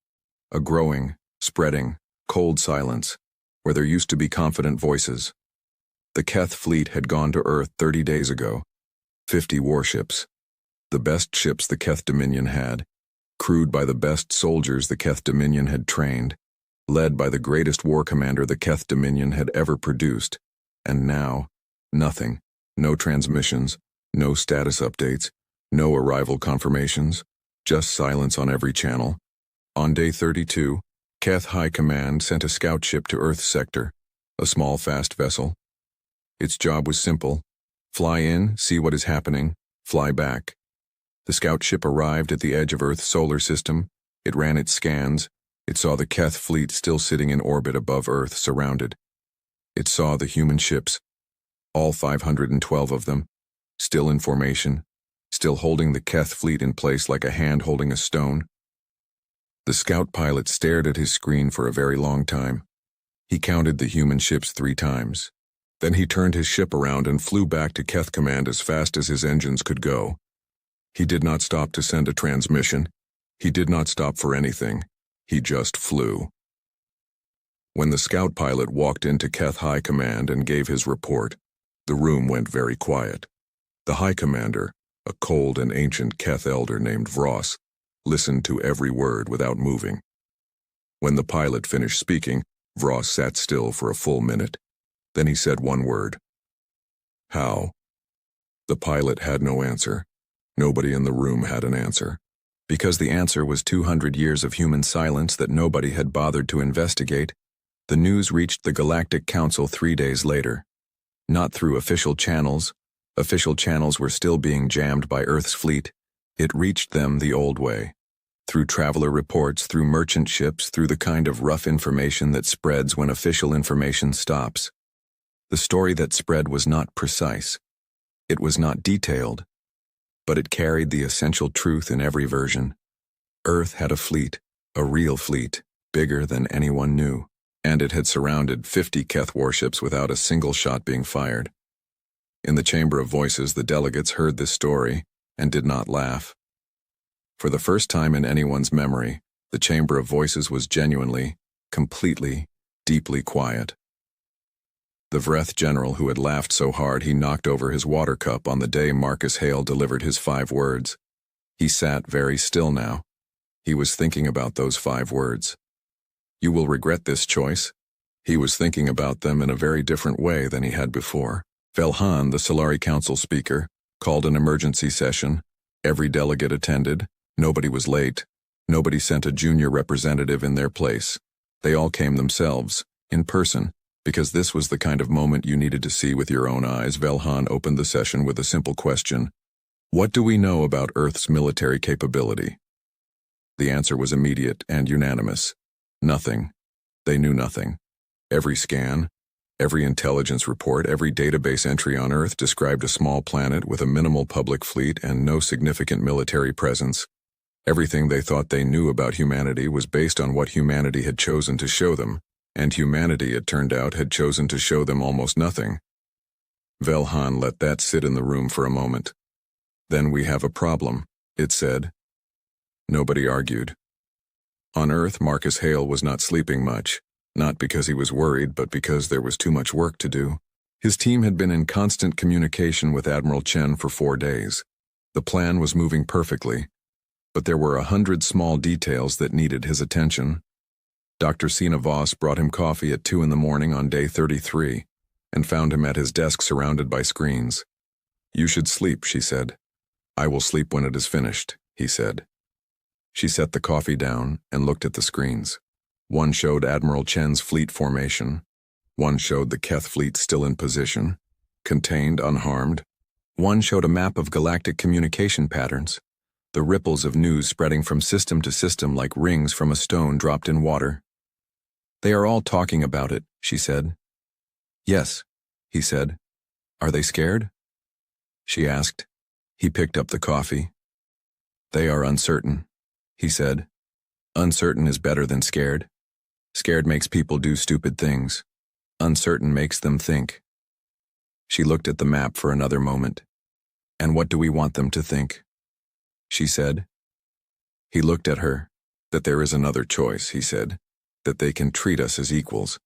A growing, spreading, cold silence, where there used to be confident voices. The Keth fleet had gone to Earth 30 days ago. 50 warships. The best ships the Keth Dominion had. Crewed by the best soldiers the Keth Dominion had trained. Led by the greatest war commander the Keth Dominion had ever produced. And now, nothing. No transmissions, no status updates, no arrival confirmations, just silence on every channel. On day 32, Keth High Command sent a scout ship to Earth's sector, a small fast vessel. Its job was simple. Fly in, see what is happening, fly back. The scout ship arrived at the edge of Earth's solar system. It ran its scans. It saw the Keth fleet still sitting in orbit above Earth, surrounded. It saw the human ships, all 512 of them, still in formation, still holding the Keth fleet in place like a hand holding a stone. The scout pilot stared at his screen for a very long time. He counted the human ships 3 times. Then he turned his ship around and flew back to Keth Command as fast as his engines could go. He did not stop to send a transmission. He did not stop for anything. He just flew. When the scout pilot walked into Keth High Command and gave his report, the room went very quiet. The High Commander, a cold and ancient Keth elder named Vross, listened to every word without moving. When the pilot finished speaking, Vross sat still for a full minute. Then he said one word. How? The pilot had no answer. Nobody in the room had an answer. Because the answer was 200 years of human silence that nobody had bothered to investigate, the news reached the Galactic Council 3 days later. Not through official channels. Official channels were still being jammed by Earth's fleet. It reached them the old way. Through traveler reports, through merchant ships, through the kind of rough information that spreads when official information stops. The story that spread was not precise. It was not detailed. But it carried the essential truth in every version. Earth had a fleet, a real fleet, bigger than anyone knew. And it had surrounded 50 Keth warships without a single shot being fired. In the Chamber of Voices, the delegates heard this story and did not laugh. For the first time in anyone's memory, the Chamber of Voices was genuinely, completely, deeply quiet. the Vreth general who had laughed so hard he knocked over his water cup on the day Marcus Hale delivered his 5 words. He sat very still now. He was thinking about those 5 words. You will regret this choice. He was thinking about them in a very different way than he had before. Velhan, the Solari Council speaker, called an emergency session. Every delegate attended. Nobody was late. Nobody sent a junior representative in their place. They all came themselves, in person, because this was the kind of moment you needed to see with your own eyes. Velhan opened the session with a simple question. What do we know about Earth's military capability? The answer was immediate and unanimous. Nothing. They knew nothing. Every scan, every intelligence report, every database entry on Earth described a small planet with a minimal public fleet and no significant military presence. Everything they thought they knew about humanity was based on what humanity had chosen to show them, and humanity, it turned out, had chosen to show them almost nothing. Velhan let that sit in the room for a moment. Then we have a problem, it said. Nobody argued. On Earth, Marcus Hale was not sleeping much, not because he was worried, but because there was too much work to do. His team had been in constant communication with Admiral Chen for 4 days. The plan was moving perfectly, but there were 100 small details that needed his attention. Dr. Sina Voss brought him coffee at 2 in the morning on day 33, and found him at his desk surrounded by screens. You should sleep, she said. I will sleep when it is finished, he said. She set the coffee down and looked at the screens. One showed Admiral Chen's fleet formation. One showed the Keth fleet still in position, contained, unharmed. One showed a map of galactic communication patterns, the ripples of news spreading from system to system like rings from a stone dropped in water. They are all talking about it, she said. Yes, he said. Are they scared? She asked. He picked up the coffee. They are uncertain, he said. Uncertain is better than scared. Scared makes people do stupid things. Uncertain makes them think. She looked at the map for another moment. And what do we want them to think? She said. He looked at her. That there is another choice, he said. That they can treat us as equals.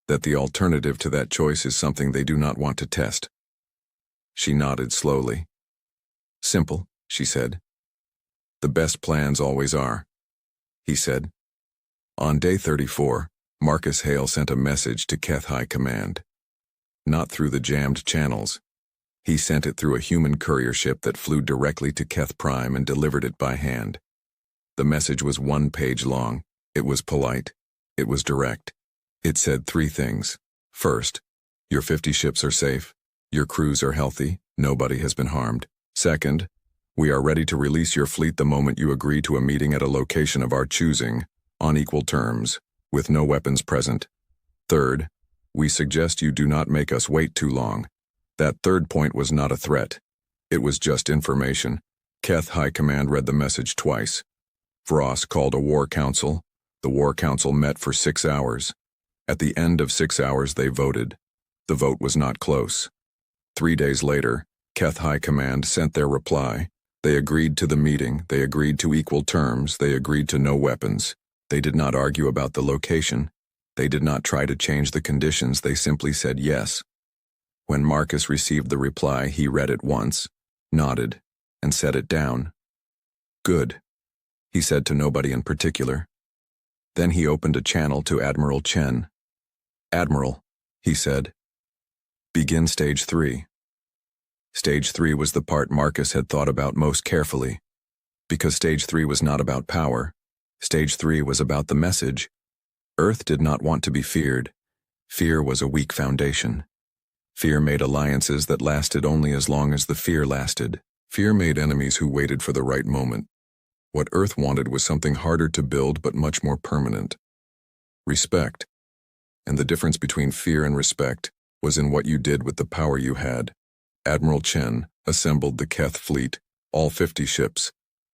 That the alternative to that choice is something they do not want to test. She nodded slowly. Simple, she said. The best plans always are, he said. On day 34, Marcus Hale sent a message to Keth High Command. Not through the jammed channels. He sent it through a human courier ship that flew directly to Keth Prime and delivered it by hand. The message was 1 page long. It was polite. It was direct. It said 3 things. First, your 50 ships are safe. Your crews are healthy. Nobody has been harmed. Second, we are ready to release your fleet the moment you agree to a meeting at a location of our choosing, on equal terms, with no weapons present. Third, we suggest you do not make us wait too long. That third point was not a threat. It was just information. Keth High Command read the message twice. Vross called a war council. The war council met for 6 hours. At the end of 6 hours they voted. The vote was not close. 3 days later, Keth High Command sent their reply. They agreed to the meeting, they agreed to equal terms, they agreed to no weapons. They did not argue about the location. They did not try to change the conditions, they simply said yes. When Marcus received the reply, he read it once, nodded, and set it down. Good, he said to nobody in particular. Then he opened a channel to Admiral Chen. Admiral, he said. Begin Stage 3. Stage 3 was the part Marcus had thought about most carefully. Because Stage 3 was not about power. Stage 3 was about the message. Earth did not want to be feared. Fear was a weak foundation. Fear made alliances that lasted only as long as the fear lasted. Fear made enemies who waited for the right moment. What Earth wanted was something harder to build but much more permanent. Respect. And the difference between fear and respect was in what you did with the power you had. Admiral Chen assembled the Keth fleet, all 50 ships.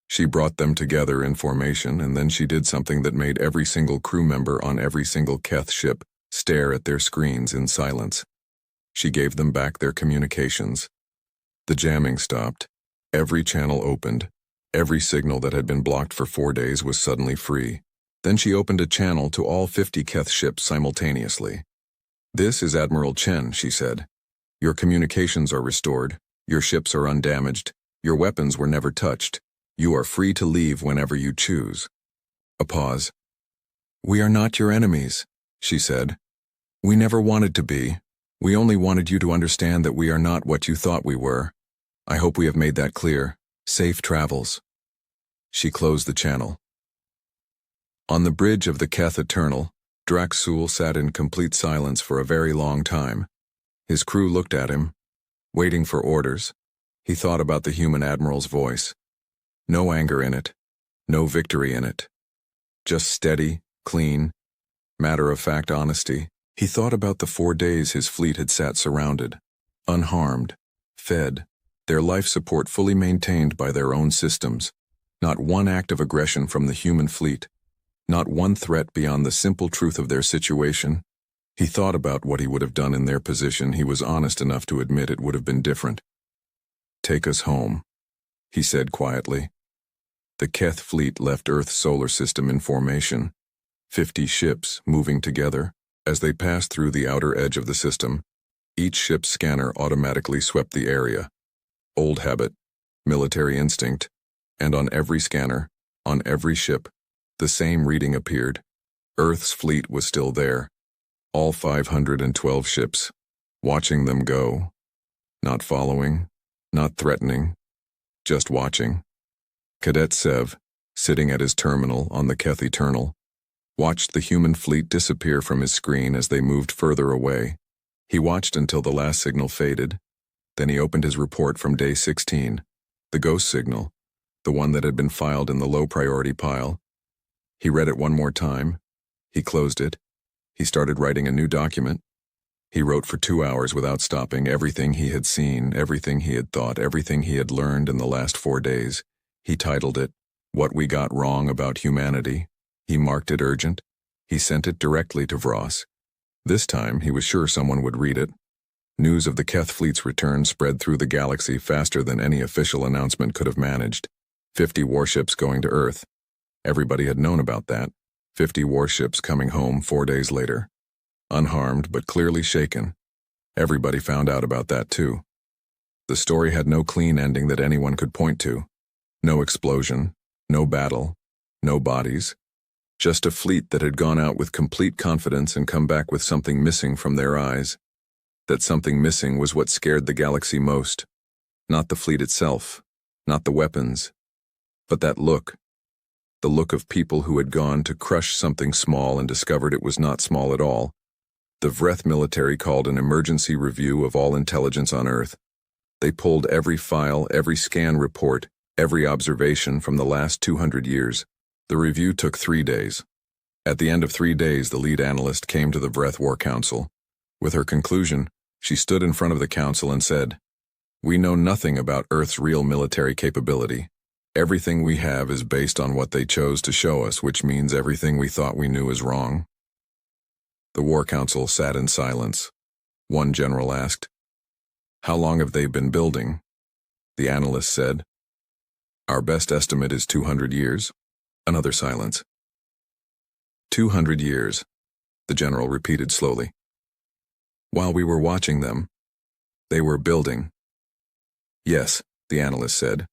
She brought them together in formation, and then she did something that made every single crew member on every single Keth ship stare at their screens in silence. She gave them back their communications. The jamming stopped. Every channel opened. Every signal that had been blocked for 4 days was suddenly free. Then she opened a channel to all 50 Keth ships simultaneously. "This is Admiral Chen," she said. "Your communications are restored, your ships are undamaged, your weapons were never touched. You are free to leave whenever you choose." A pause. "We are not your enemies," she said. "We never wanted to be. We only wanted you to understand that we are not what you thought we were. I hope we have made that clear. Safe travels." She closed the channel. On the bridge of the Keth Eternal, Draxul sat in complete silence for a very long time. His crew looked at him, waiting for orders. He thought about the human admiral's voice. No anger in it, no victory in it. Just steady, clean, matter-of-fact honesty. He thought about the 4 days his fleet had sat surrounded, unharmed, fed, their life support fully maintained by their own systems. Not one act of aggression from the human fleet. Not one threat beyond the simple truth of their situation. He thought about what he would have done in their position. He was honest enough to admit it would have been different. "Take us home," he said quietly. The Keth fleet left Earth's solar system in formation, 50 ships moving together. As they passed through the outer edge of the system, each ship's scanner automatically swept the area. Old habit, military instinct, and on every scanner, on every ship, the same reading appeared. Earth's fleet was still there, all 512 ships, watching them go. Not following, not threatening, just watching. Cadet Sev, sitting at his terminal on the Keth Eternal, watched the human fleet disappear from his screen as they moved further away. He watched until the last signal faded. Then he opened his report from day 16, the ghost signal, the one that had been filed in the low-priority pile. He read it one more time. He closed it. He started writing a new document. He wrote for 2 hours without stopping, everything he had seen, everything he had thought, everything he had learned in the last 4 days. He titled it, "What We Got Wrong About Humanity." He marked it urgent. He sent it directly to Vros. This time, he was sure someone would read it. News of the Keth fleet's return spread through the galaxy faster than any official announcement could have managed. 50 warships going to Earth. Everybody had known about that. 50 warships coming home 4 days later. Unharmed, but clearly shaken. Everybody found out about that too. The story had no clean ending that anyone could point to. No explosion, no battle, no bodies. Just a fleet that had gone out with complete confidence and come back with something missing from their eyes. That something missing was what scared the galaxy most. Not the fleet itself, not the weapons, but that look. The look of people who had gone to crush something small and discovered it was not small at all. The Vreth military called an emergency review of all intelligence on Earth. They pulled every file, every scan report, every observation from the last 200 years. The review took 3 days. At the end of 3 days, the lead analyst came to the Vreth War Council. With her conclusion, she stood in front of the council and said, "We know nothing about Earth's real military capability. Everything we have is based on what they chose to show us, which means everything we thought we knew is wrong." The War Council sat in silence. One general asked, "How long have they been building?" The analyst said, "Our best estimate is 200 years. Another silence. 200 years, the general repeated slowly. "While we were watching them, they were building." "Yes," the analyst said,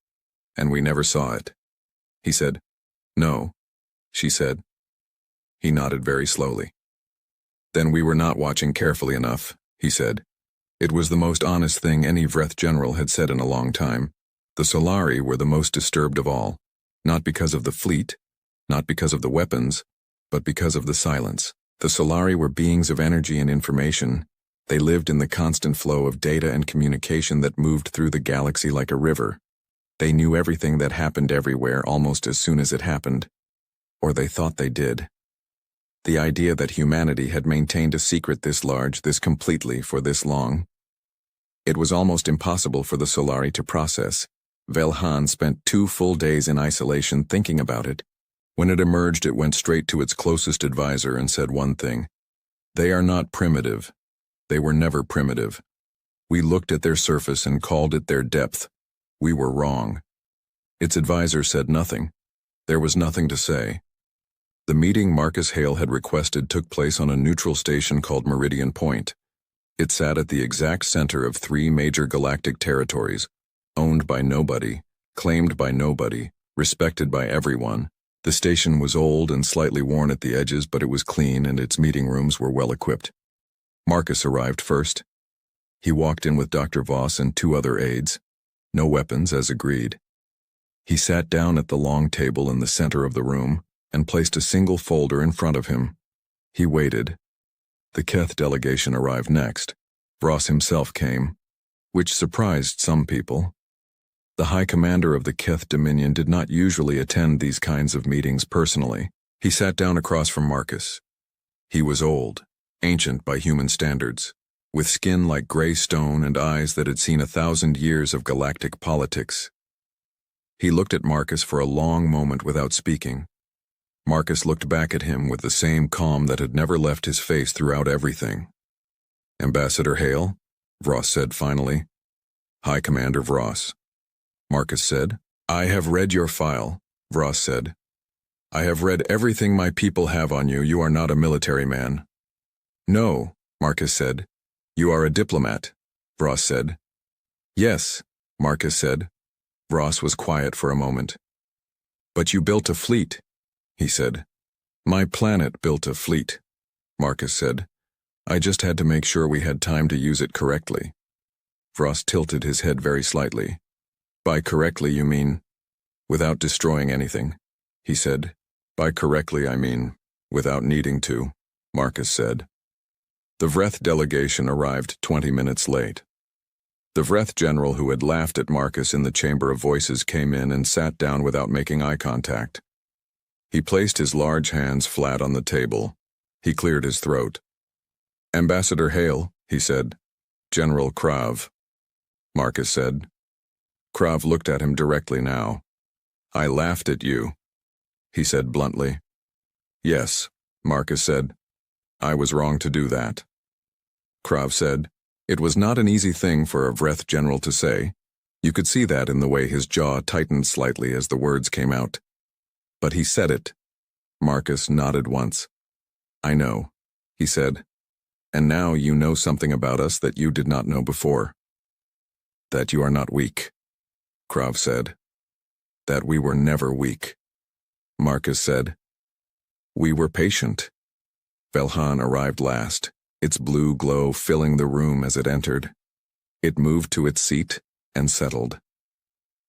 "and we never saw it." He said, "No," she said. He nodded very slowly. "Then we were not watching carefully enough," he said. It was the most honest thing any Vreth general had said in a long time. The Solari were the most disturbed of all. Not because of the fleet, not because of the weapons, but because of the silence. The Solari were beings of energy and information. They lived in the constant flow of data and communication that moved through the galaxy like a river. They knew everything that happened everywhere almost as soon as it happened. Or they thought they did. The idea that humanity had maintained a secret this large, this completely, for this long. It was almost impossible for the Solari to process. Velhan spent 2 full days in isolation thinking about it. When it emerged, it went straight to its closest advisor and said one thing. "They are not primitive. They were never primitive. We looked at their surface and called it their depth. We were wrong." Its advisor said nothing. There was nothing to say. The meeting Marcus Hale had requested took place on a neutral station called Meridian Point. It sat at the exact center of 3 major galactic territories, owned by nobody, claimed by nobody, respected by everyone. The station was old and slightly worn at the edges, but it was clean and its meeting rooms were well equipped. Marcus arrived first. He walked in with Dr. Voss and 2 other aides. No weapons, as agreed. He sat down at the long table in the center of the room and placed a single folder in front of him. He waited. The Keth delegation arrived next. Voss himself came, which surprised some people. The High Commander of the Keth Dominion did not usually attend these kinds of meetings personally. He sat down across from Marcus. He was old, ancient by human standards, with skin like gray stone and eyes that had seen 1,000 years of galactic politics. He looked at Marcus for a long moment without speaking. Marcus looked back at him with the same calm that had never left his face throughout everything. "Ambassador Hale," Voss said finally. "High Commander Voss," Marcus said. "I have read your file," Voss said. "I have read everything my people have on you. You are not a military man." "No," Marcus said. "You are a diplomat," Voss said. "Yes," Marcus said. Voss was quiet for a moment. "But you built a fleet," he said. "My planet built a fleet," Marcus said. "I just had to make sure we had time to use it correctly." Voss tilted his head very slightly. "By correctly you mean, without destroying anything," he said. "By correctly I mean, without needing to," Marcus said. The Vreth delegation arrived 20 minutes late. The Vreth general who had laughed at Marcus in the Chamber of Voices came in and sat down without making eye contact. He placed his large hands flat on the table. He cleared his throat. "Ambassador Hale," he said. "General Krav," Marcus said. Krav looked at him directly now. "I laughed at you," he said bluntly. "Yes," Marcus said. "I was wrong to do that." Krav said, "It was not an easy thing for a Vreth general to say. You could see that in the way his jaw tightened slightly as the words came out. But he said it." Marcus nodded once. "I know," he said. "And now you know something about us that you did not know before. That you are not weak," Krav said. "That we were never weak," Marcus said. "We were patient." Velhan arrived last, its blue glow filling the room as it entered. It moved to its seat and settled.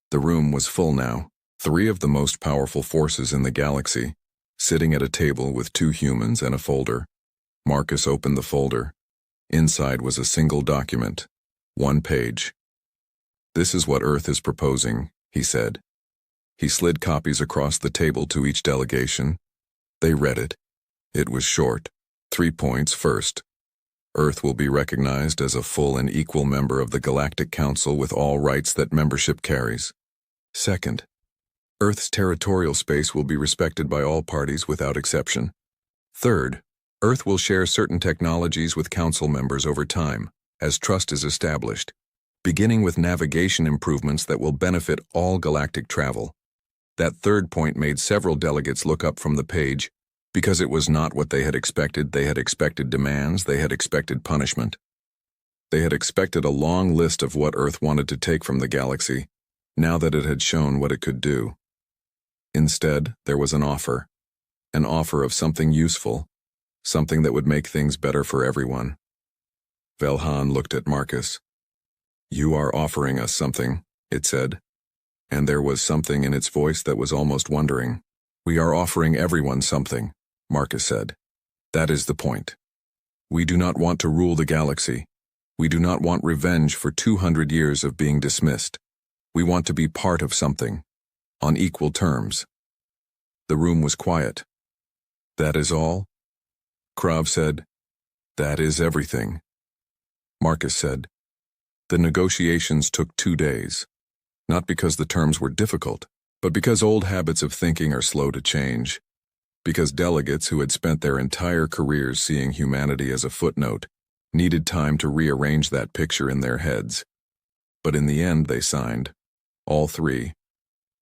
The room was full now, 3 of the most powerful forces in the galaxy, sitting at a table with 2 humans and a folder. Marcus opened the folder. Inside was a single document, 1 page. "This is what Earth is proposing," he said. He slid copies across the table to each delegation. They read it. It was short. 3 points. First, Earth will be recognized as a full and equal member of the Galactic Council with all rights that membership carries. Second, Earth's territorial space will be respected by all parties without exception. Third, Earth will share certain technologies with Council members over time, as trust is established, beginning with navigation improvements that will benefit all galactic travel. That third point made several delegates look up from the page, because it was not what they had expected. They had expected demands, they had expected punishment. They had expected a long list of what Earth wanted to take from the galaxy, now that it had shown what it could do. Instead, there was an offer of something useful, something that would make things better for everyone. Velhan looked at Marcus. "You are offering us something," it said, and there was something in its voice that was almost wondering. "We are offering everyone something," Marcus said. "That is the point. We do not want to rule the galaxy. We do not want revenge for 200 years of being dismissed. We want to be part of something, on equal terms." The room was quiet. "That is all?" Krav said. "That is everything." Marcus said. The negotiations took 2 days, not because the terms were difficult, but because old habits of thinking are slow to change, because delegates who had spent their entire careers seeing humanity as a footnote needed time to rearrange that picture in their heads. But in the end they signed, all 3,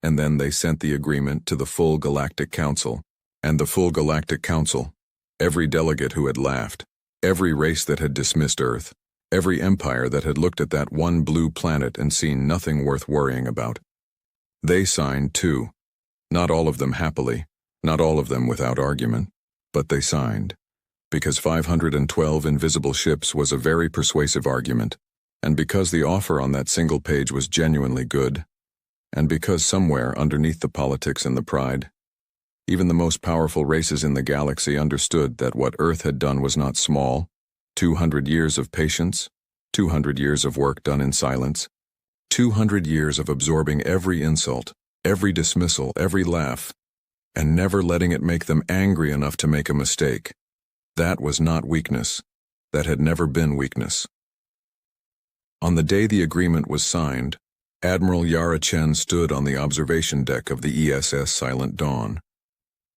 and then they sent the agreement to the full Galactic Council, And the full Galactic Council, every delegate who had laughed, every race that had dismissed Earth, every empire that had looked at that one blue planet and seen nothing worth worrying about. They signed too. Not all of them happily, not all of them without argument, but they signed. Because 512 invisible ships was a very persuasive argument, and because the offer on that single page was genuinely good, and because somewhere underneath the politics and the pride, even the most powerful races in the galaxy understood that what Earth had done was not small. 200 years of patience, 200 years of work done in silence, 200 years of absorbing every insult, every dismissal, every laugh, and never letting it make them angry enough to make a mistake. That was not weakness. That had never been weakness. On the day the agreement was signed, Admiral Yara Chen stood on the observation deck of the ESS Silent Dawn.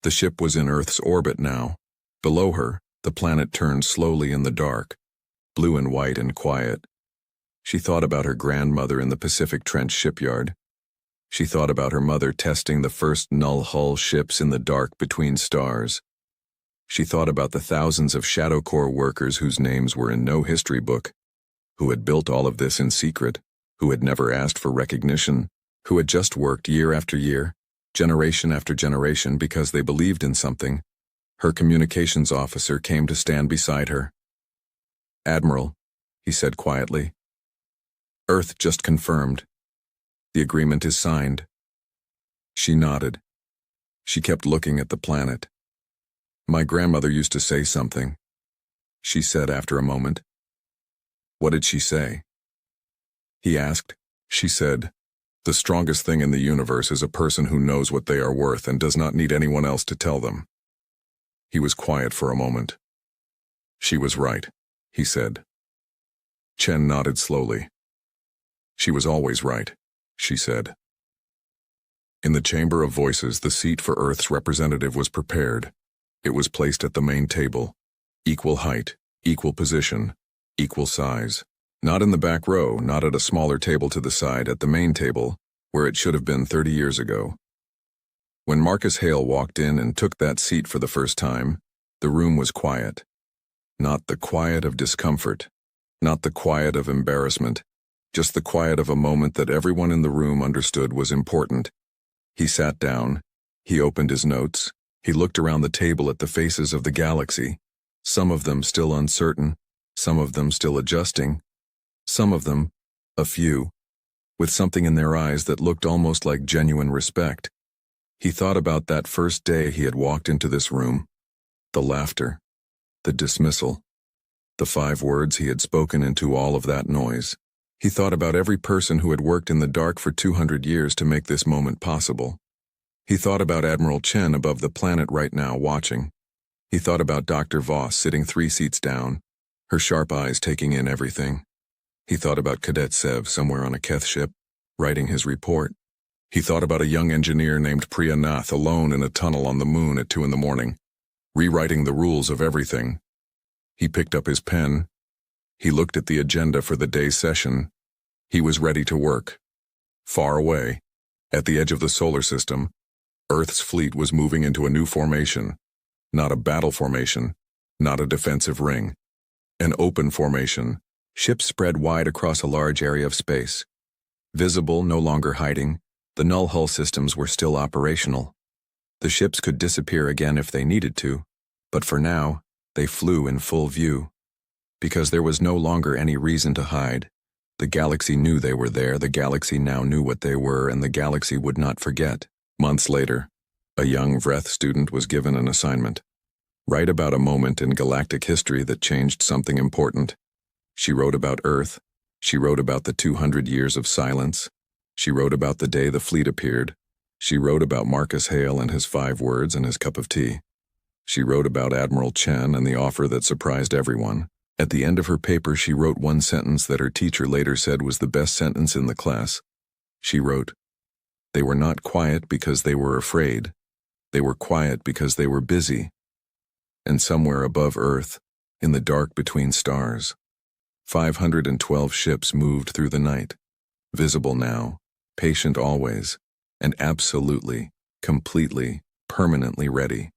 The ship was in Earth's orbit now. Below her, the planet turned slowly in the dark, blue and white and quiet. She thought about her grandmother in the Pacific Trench shipyard. She thought about her mother testing the first null-hull ships in the dark between stars. She thought about the thousands of Shadow Corps workers whose names were in no history book, who had built all of this in secret, who had never asked for recognition, who had just worked year after year, generation after generation because they believed in something. Her communications officer came to stand beside her. "Admiral," he said quietly. "Earth just confirmed. The agreement is signed." She nodded. She kept looking at the planet. "My grandmother used to say something," she said after a moment. "What did she say?" He asked. She said, "The strongest thing in the universe is a person who knows what they are worth and does not need anyone else to tell them." He was quiet for a moment. "She was right," he said. Chen nodded slowly. "She was always right," she said. In the chamber of voices, the seat for Earth's representative was prepared. It was placed at the main table. Equal height, equal position, equal size. Not in the back row, not at a smaller table to the side, at the main table, where it should have been 30 years ago. When Marcus Hale walked in and took that seat for the first time, the room was quiet. Not the quiet of discomfort, not the quiet of embarrassment, just the quiet of a moment that everyone in the room understood was important. He sat down, he opened his notes, he looked around the table at the faces of the galaxy, some of them still uncertain, some of them still adjusting, some of them, a few, with something in their eyes that looked almost like genuine respect. He thought about that first day he had walked into this room, the laughter, the dismissal, the 5 words he had spoken into all of that noise. He thought about every person who had worked in the dark for 200 years to make this moment possible. He thought about Admiral Chen above the planet right now watching. He thought about Dr. Voss sitting 3 seats down, her sharp eyes taking in everything. He thought about Cadet Sev somewhere on a Keth ship, writing his report. He thought about a young engineer named Priya Nath alone in a tunnel on the moon at 2 in the morning, rewriting the rules of everything. He picked up his pen. He looked at the agenda for the day's session. He was ready to work. Far away, at the edge of the solar system, Earth's fleet was moving into a new formation. Not a battle formation, not a defensive ring. An open formation. Ships spread wide across a large area of space. Visible, no longer hiding, the null-hull systems were still operational. The ships could disappear again if they needed to, but for now, they flew in full view. Because there was no longer any reason to hide. The galaxy knew they were there, the galaxy now knew what they were, and the galaxy would not forget. Months later, a young Vreth student was given an assignment. Write about a moment in galactic history that changed something important. She wrote about Earth. She wrote about the 200 years of silence. She wrote about the day the fleet appeared. She wrote about Marcus Hale and his 5 words and his cup of tea. She wrote about Admiral Chen and the offer that surprised everyone. At the end of her paper, she wrote one sentence that her teacher later said was the best sentence in the class. She wrote, "They were not quiet because they were afraid. They were quiet because they were busy." And somewhere above Earth, in the dark between stars, 512 ships moved through the night, visible now, patient always, and absolutely, completely, permanently ready.